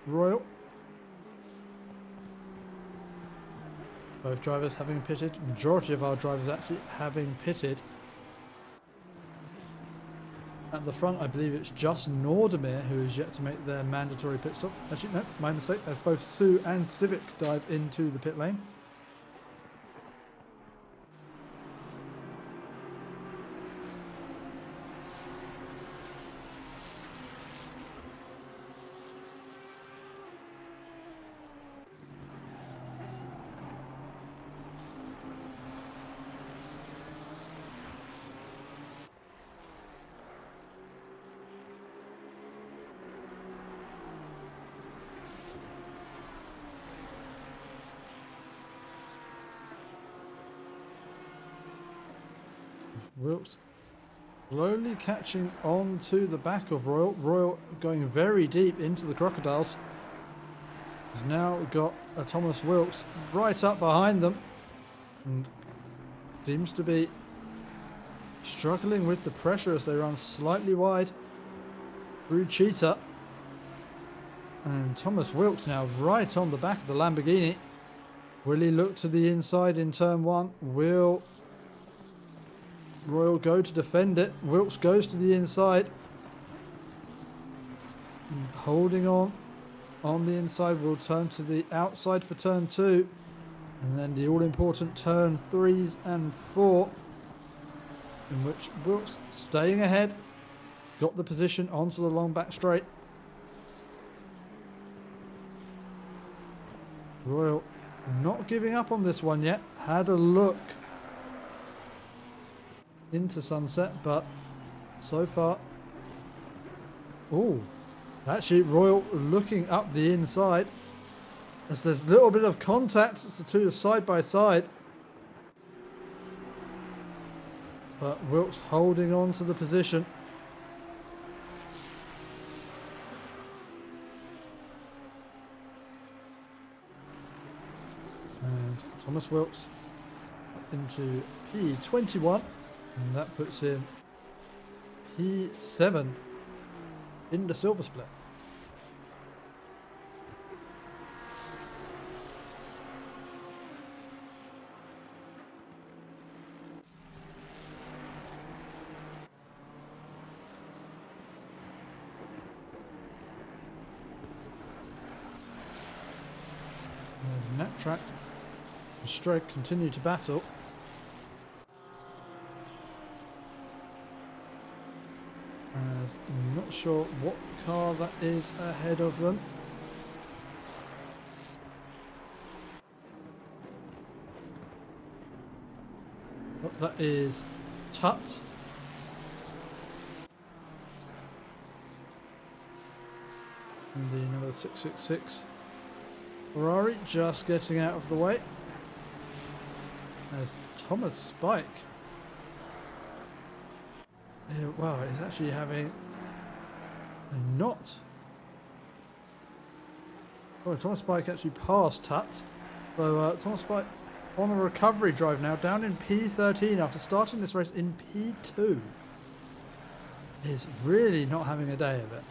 Royal. Both drivers having pitted, majority of our drivers actually having pitted. At the front, I believe it's just Nordemir who is yet to make their mandatory pit stop. Actually, no, my mistake, as both Sue and Civic dive into the pit lane. Wilkes slowly catching on to the back of Royal. Royal going very deep into the Crocodiles. Has now got a Thomas Wilkes right up behind them and seems to be struggling with the pressure as they run slightly wide through Cheetah. And Thomas Wilkes now right on the back of the Lamborghini. Will he look to the inside in turn one? Will Royal go to defend it? Wilkes goes to the inside. And holding on the inside, will turn to the outside for turn two. And then the all-important turn 3s and 4, in which Wilkes staying ahead, got the position onto the long back straight. Royal not giving up on this one yet. Had a look into Sunset, but so far, oh, actually Royal looking up the inside as there's a little bit of contact as the two are side by side, but Wilkes holding on to the position. And Thomas Wilkes up into P21. And that puts him P7 in the silver split. There's Nat Track and Stroke continue to battle. I'm not sure what car that is ahead of them. But that is Tut. And the number 666 Ferrari just getting out of the way. There's Thomas Spike Wow, it's actually having a knot. Oh, Thomas Bike actually passed Tut. So Thomas Bike on a recovery drive now, down in P13 after starting this race in P2. Is really not having a day of it.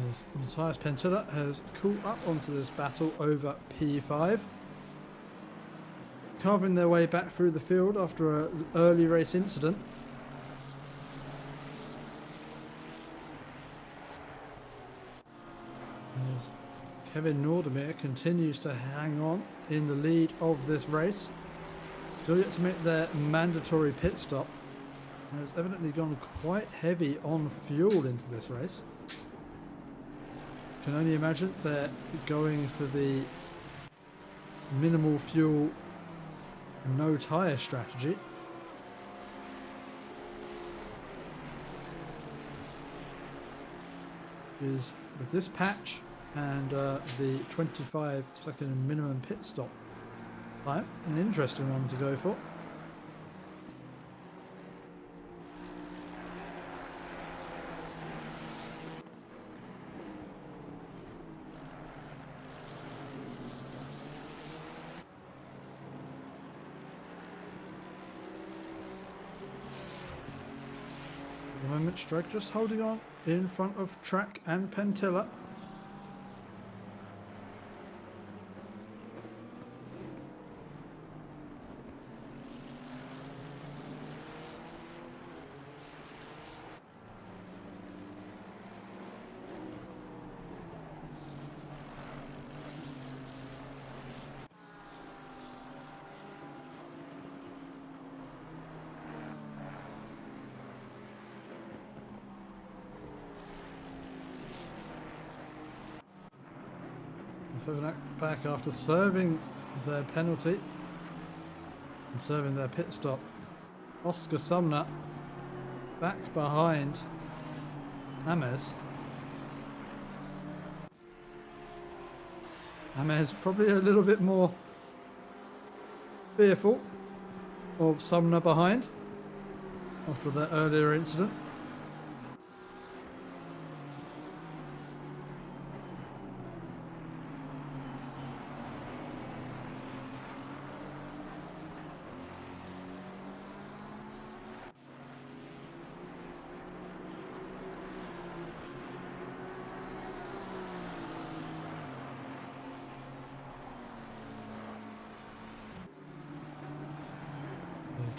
As Matthias Pentilla has caught up onto this battle over P5, carving their way back through the field after an early race incident. As Kevin Nordemir continues to hang on in the lead of this race, still yet to make their mandatory pit stop, has evidently gone quite heavy on fuel into this race. Can only imagine they're going for the minimal fuel, no tyre strategy. Is with this patch and the 25-second minimum pit stop time, an interesting one to go for. At the moment, Strug just holding on in front of Track and Pentilla. Back after serving their penalty and serving their pit stop. Oscar Sumner back behind Ames. Ames probably a little bit more fearful of Sumner behind after that earlier incident.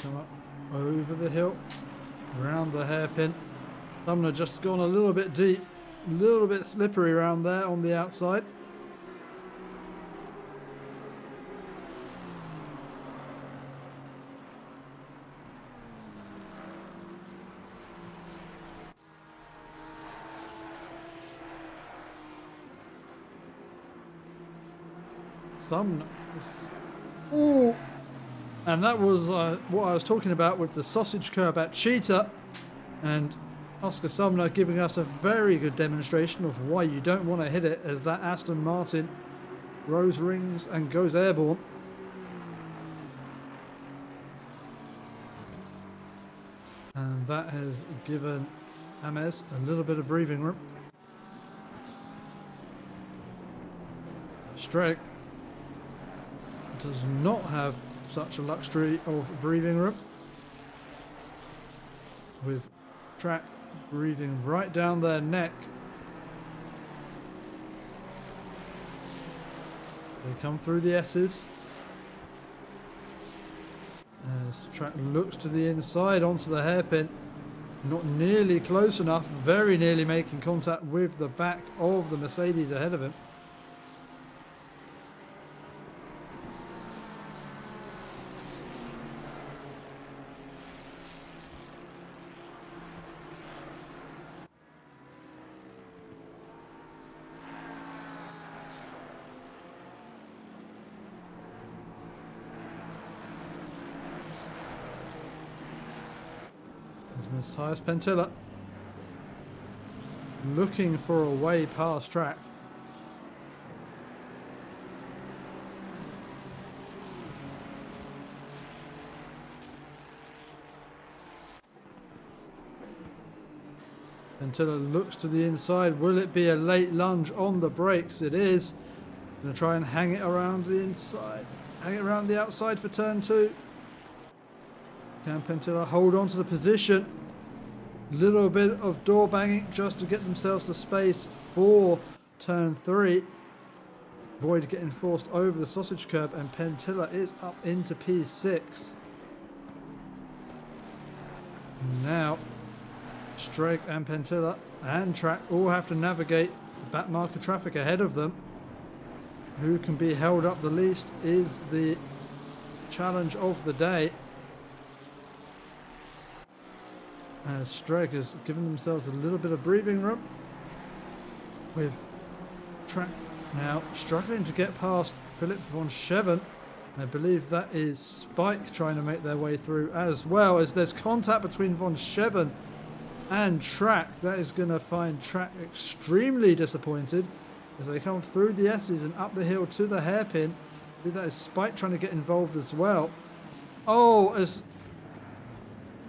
Come up over the hill, around the hairpin. Sumner just gone a little bit deep, a little bit slippery around there on the outside. Sumner. Ooh! And that was what I was talking about with the sausage curb at Cheetah, and Oscar Sumner giving us a very good demonstration of why you don't want to hit it as that Aston Martin grows rings and goes airborne. And that has given Ames a little bit of breathing room. Streg does not have such a luxury of breathing room, with Track breathing right down their neck. They come through the S's as Track looks to the inside onto the hairpin, not nearly close enough, very nearly making contact with the back of the Mercedes ahead of him. Matthias Pentilla looking for a way past track. Pentilla looks to the inside. Will it be a late lunge on the brakes? It is. Going to try and hang it around the inside. Hang it around the outside for turn 2. Can Pentilla hold on to the position? Little bit of door banging just to get themselves the space for turn 3. Avoid getting forced over the sausage curb, and Pentilla is up into P6. Now, Streg and Pentilla and Track all have to navigate the back marker traffic ahead of them. Who can be held up the least is the challenge of the day. As Streg has given themselves a little bit of breathing room, with Track now struggling to get past Philip von Scheven. I believe that is Spike trying to make their way through, as well as there's contact between von Scheven and Track. That is going to find Track extremely disappointed as they come through the S's and up the hill to the hairpin. I believe that is Spike trying to get involved as well. Oh, as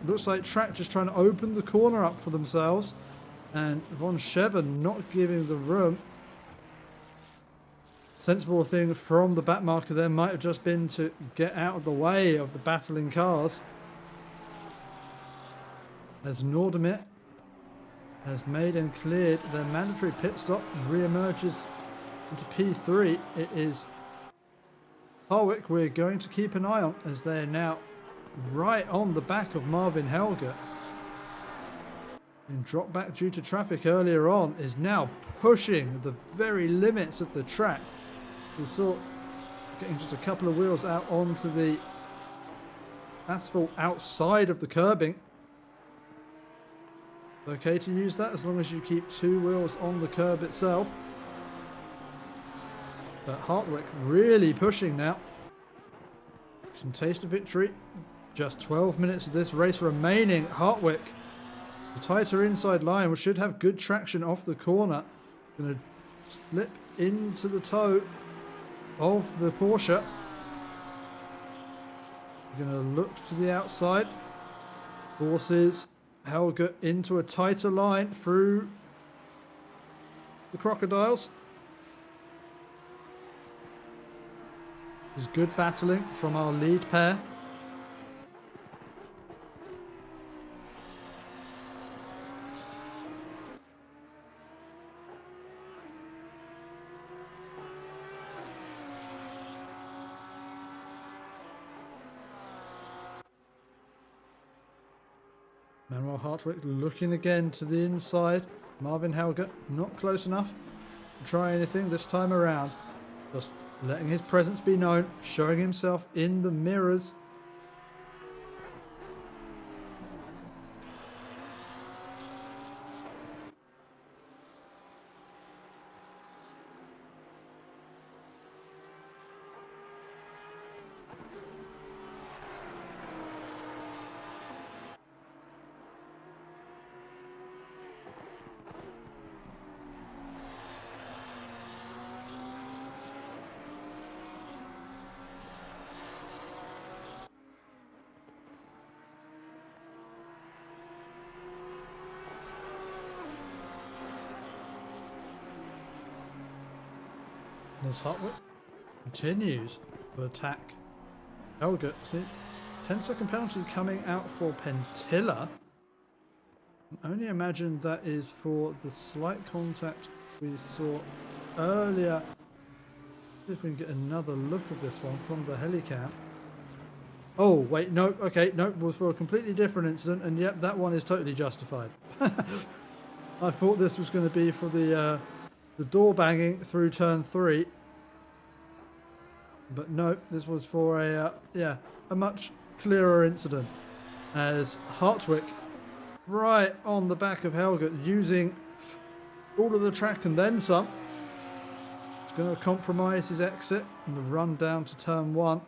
looks like Track just trying to open the corner up for themselves, and von Scheven not giving the room. Sensible thing from the back marker there might have just been to get out of the way of the battling cars. As Nordemir has made and cleared their mandatory pit stop and re-emerges into P3. It is Harwick we're going to keep an eye on, as they're now right on the back of Marvin Helge. And drop back due to traffic earlier on is now pushing the very limits of the track. We saw getting just a couple of wheels out onto the asphalt outside of the curbing. Okay to use that as long as you keep 2 wheels on the curb itself. But Hartwick really pushing now. Can taste a victory. Just 12 minutes of this race remaining. Hartwick, the tighter inside line, which should have good traction off the corner. Going to slip into the toe of the Porsche. Going to look to the outside. Forces Helge into a tighter line through the crocodiles. There's good battling from our lead pair. Manuel Hartwick looking again to the inside. Marvin Helge not close enough to try anything this time around. Just letting his presence be known, showing himself in the mirrors. As Hartwick continues to attack Helge. See, 10-second penalty coming out for Pentilla. Only imagine that is for the slight contact we saw earlier. See if we can get another look of this one from the helicam. Oh wait, no, okay, no, it was for a completely different incident, and yep, that one is totally justified. I thought this was going to be for the door banging through turn 3. But no, this was for a much clearer incident, as Hartwick right on the back of Helge, using all of the track and then some. It's going to compromise his exit and the run down to turn 1.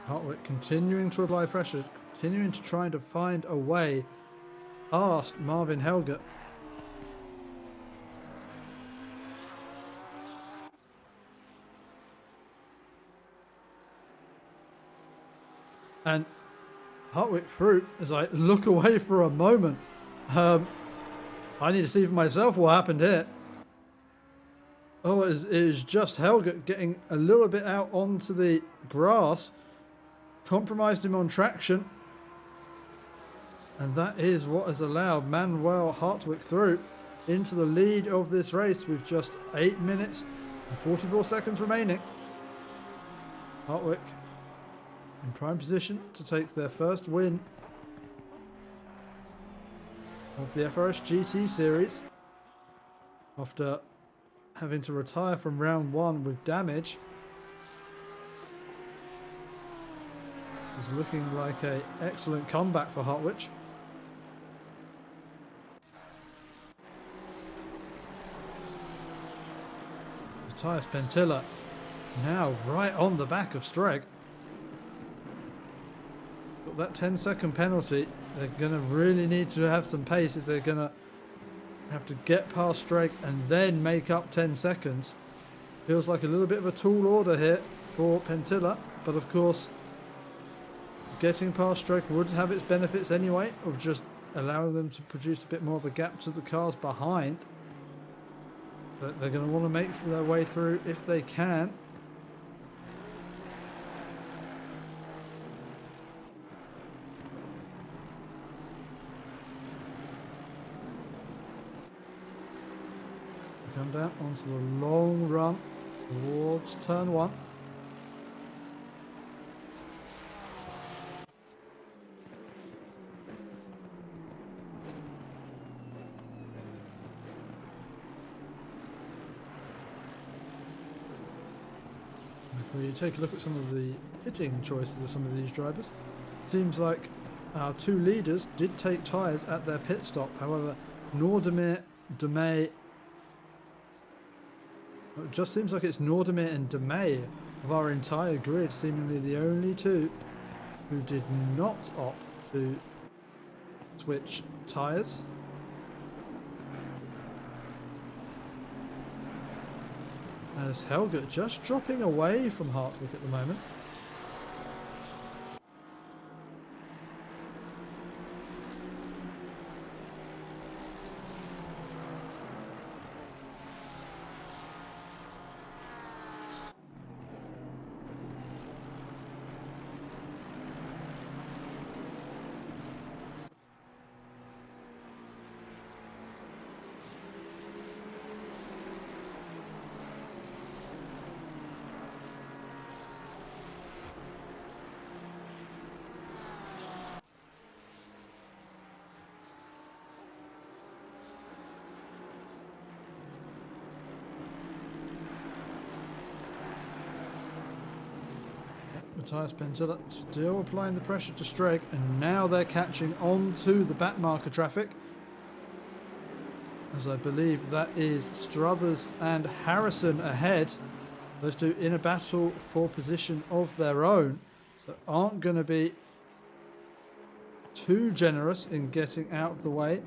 Hartwick continuing to apply pressure, continuing to try to find a way past Marvin Helgert. And Hartwick through as I look away for a moment. I need to see for myself what happened here. Oh, it is just Helgert getting a little bit out onto the grass. Compromised him on traction. And that is what has allowed Manuel Hartwick through into the lead of this race with just 8 minutes and 44 seconds remaining. Hartwick in prime position to take their first win of the FRS GT Series after having to retire from round 1 with damage. It's looking like an excellent comeback for Hartwick. Matthias Pentilla now right on the back of Streg. But that 10-second penalty, they're going to really need to have some pace if they're going to have to get past Streg and then make up 10 seconds. Feels like a little bit of a tall order here for Pentilla, but of course getting past Streg would have its benefits anyway of just allowing them to produce a bit more of a gap to the cars behind. But they're going to want to make their way through if they can. Come down onto the long run towards turn 1. If we take a look at some of the pitting choices of some of these drivers, it seems like our two leaders did take tyres at their pit stop. However, Nordemir, DeMay, it just seems like it's Nordemir and DeMay of our entire grid, seemingly the only two who did not opt to switch tyres. As Helgert just dropping away from Hartwick at the moment. Matthias Pentilla still applying the pressure to Streg, and now they're catching on to the back marker traffic, as I believe that is Struthers and Harrison ahead. Those two in a battle for position of their own, so aren't going to be too generous in getting out of the way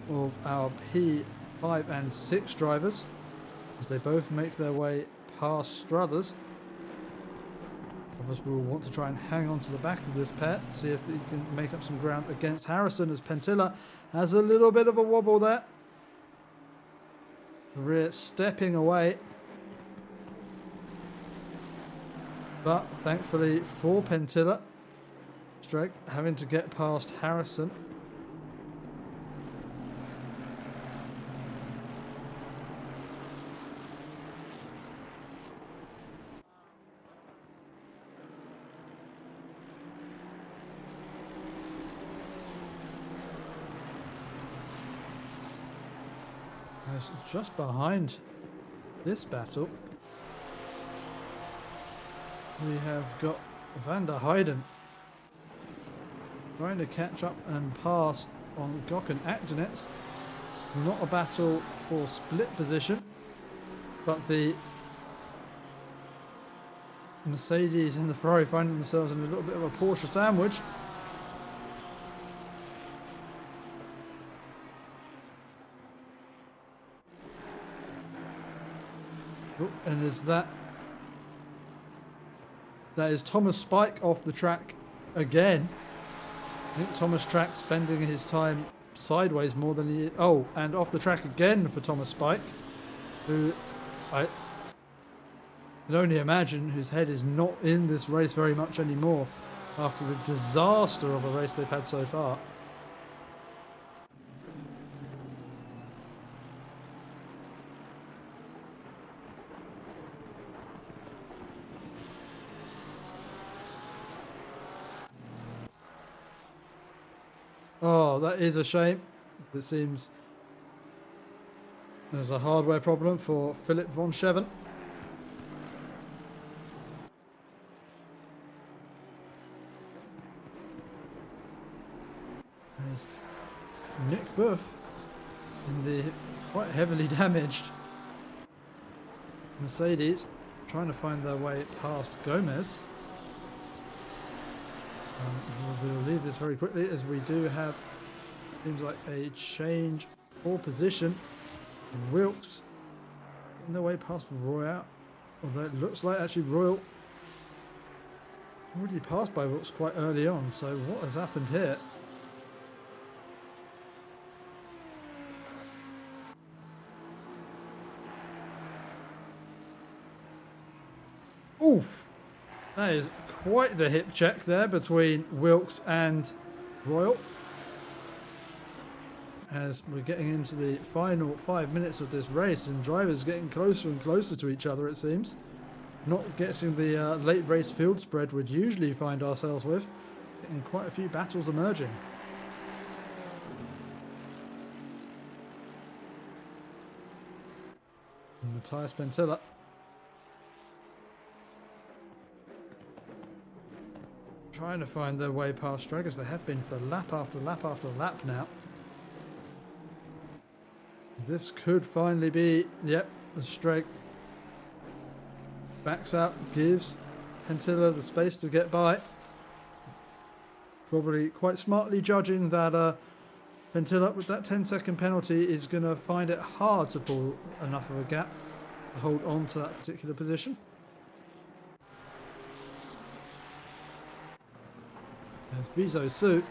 of our P5 and 6 drivers as they both make their way past Struthers. Of us will want to try and hang on to the back of this pair, see if he can make up some ground against Harrison, as Pentilla has a little bit of a wobble there. The rear stepping away. But thankfully for Pentilla, Streg having to get past Harrison. As just behind this battle, we have got Van der Heijden trying to catch up and pass on Gökhan Akdeniz. Not a battle for split position, but the Mercedes and the Ferrari finding themselves in a little bit of a Porsche sandwich. Oh, and is that is Thomas Spike off the track again. I think Thomas Track spending his time sideways more than he... Oh, and off the track again for Thomas Spike, who I can only imagine whose head is not in this race very much anymore after the disaster of a race they've had so far. Oh, that is a shame. It seems there's a hardware problem for Philip von Scheven. There's Nick Buff in the quite heavily damaged Mercedes, trying to find their way past Gomez. We'll leave this very quickly as we do have, seems like a change for position. Wilkes in their way past Royal, although it looks like actually Royal already passed by Wilkes quite early on. So what has happened here? Oof! That is quite the hip check there between Wilkes and Royal. As we're getting into the final 5 minutes of this race and drivers getting closer and closer to each other, it seems. Not getting the late race field spread we'd usually find ourselves with. Getting quite a few battles emerging. And Matthias Pentilla. Trying to find their way past Stragglers. They have been for lap after lap after lap now. This could finally be, yep, the Strag backs out, gives Pentilla the space to get by. Probably quite smartly judging that Pentilla with that 10-second penalty is going to find it hard to pull enough of a gap to hold on to that particular position. There's Vizo Su.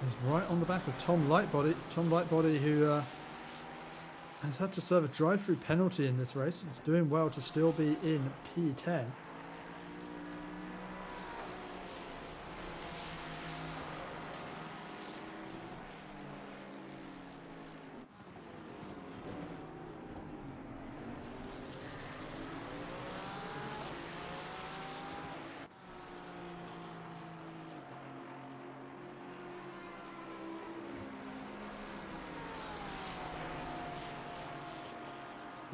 He's right on the back of Tom Lightbody. Tom Lightbody, who has had to serve a drive-through penalty in this race. He's doing well to still be in P10.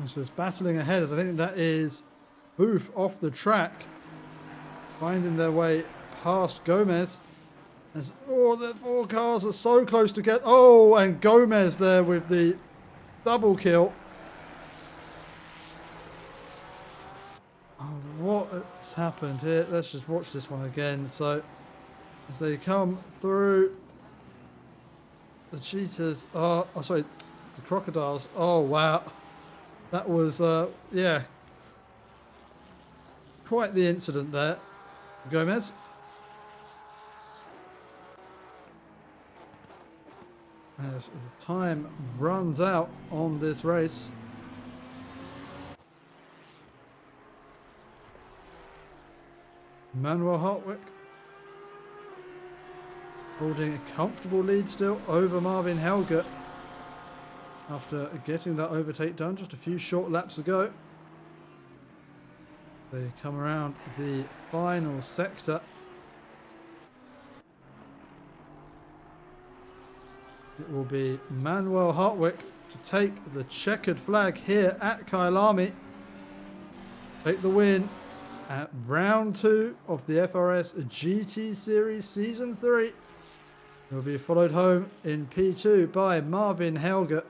So it's battling ahead, as I think that is Booth off the track, finding their way past Gomez. As, oh, the four cars are so close together. Oh, and Gomez there with the double kill. Oh, what has happened here? Let's just watch this one again. So as they come through, the cheetahs are, oh sorry, the crocodiles. Oh wow. That was, yeah, quite the incident there. Gomez. As the time runs out on this race. Manuel Hartwick holding a comfortable lead still over Marvin Helge. After getting that overtake done just a few short laps ago. They come around the final sector. It will be Manuel Hartwick to take the checkered flag here at Kyalami. Take the win at round 2 of the FRS GT Series Season 3. It will be followed home in P2 by Marvin Helge,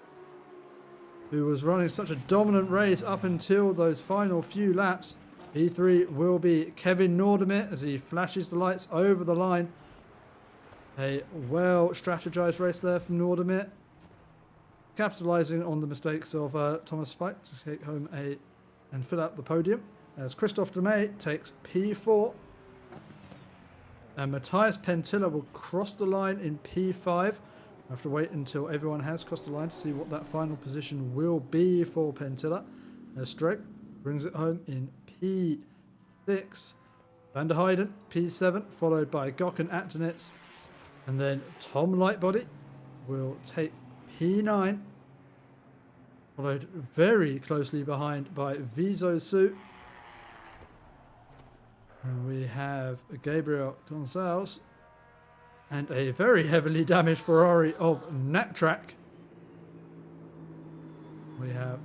who was running such a dominant race up until those final few laps. P3 will be Kevin Nordemir as he flashes the lights over the line. A well strategized race there from Nordemir, capitalizing on the mistakes of Thomas Spike to take home and fill out the podium, as Christophe Demey takes P4 and Matthias Pentilla will cross the line in P5. I have to wait until everyone has crossed the line to see what that final position will be for Pentilla, as Strake brings it home in P6. Van der Heyden P7, followed by Gok and Aptonitz, and then Tom Lightbody will take P9, followed very closely behind by Vizo Su. And we have Gabriel Gonçalves and a very heavily damaged Ferrari of Naptrack. We have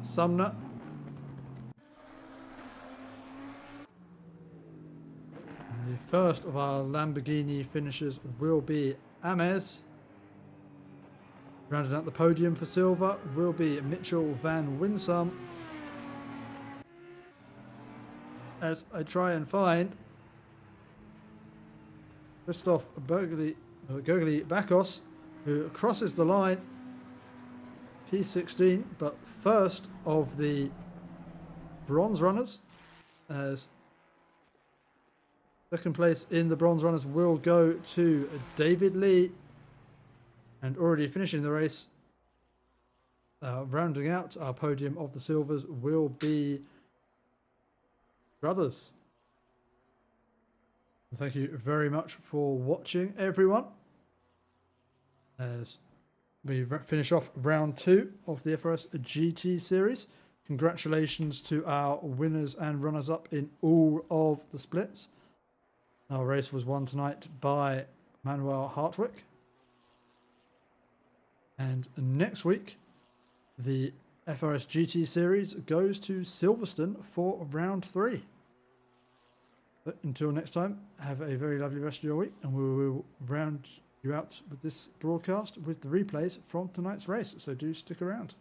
Sumner. And the first of our Lamborghini finishers will be Amez. Rounding out the podium for silver will be Mitchell Van Winsum. As I try and find Christophe Gergely Bakos, who crosses the line, P16, but first of the bronze runners, as second place in the bronze runners will go to David Lee, and already finishing the race, rounding out our podium of the silvers will be Brothers. Thank you very much for watching, everyone, as we finish off round 2 of the FRS GT Series. Congratulations to our winners and runners-up in all of the splits. Our race was won tonight by Manuel Hartwick. And next week, the FRS GT Series goes to Silverstone for round 3. But until next time, have a very lovely rest of your week, and we will round you out with this broadcast with the replays from tonight's race, so do stick around.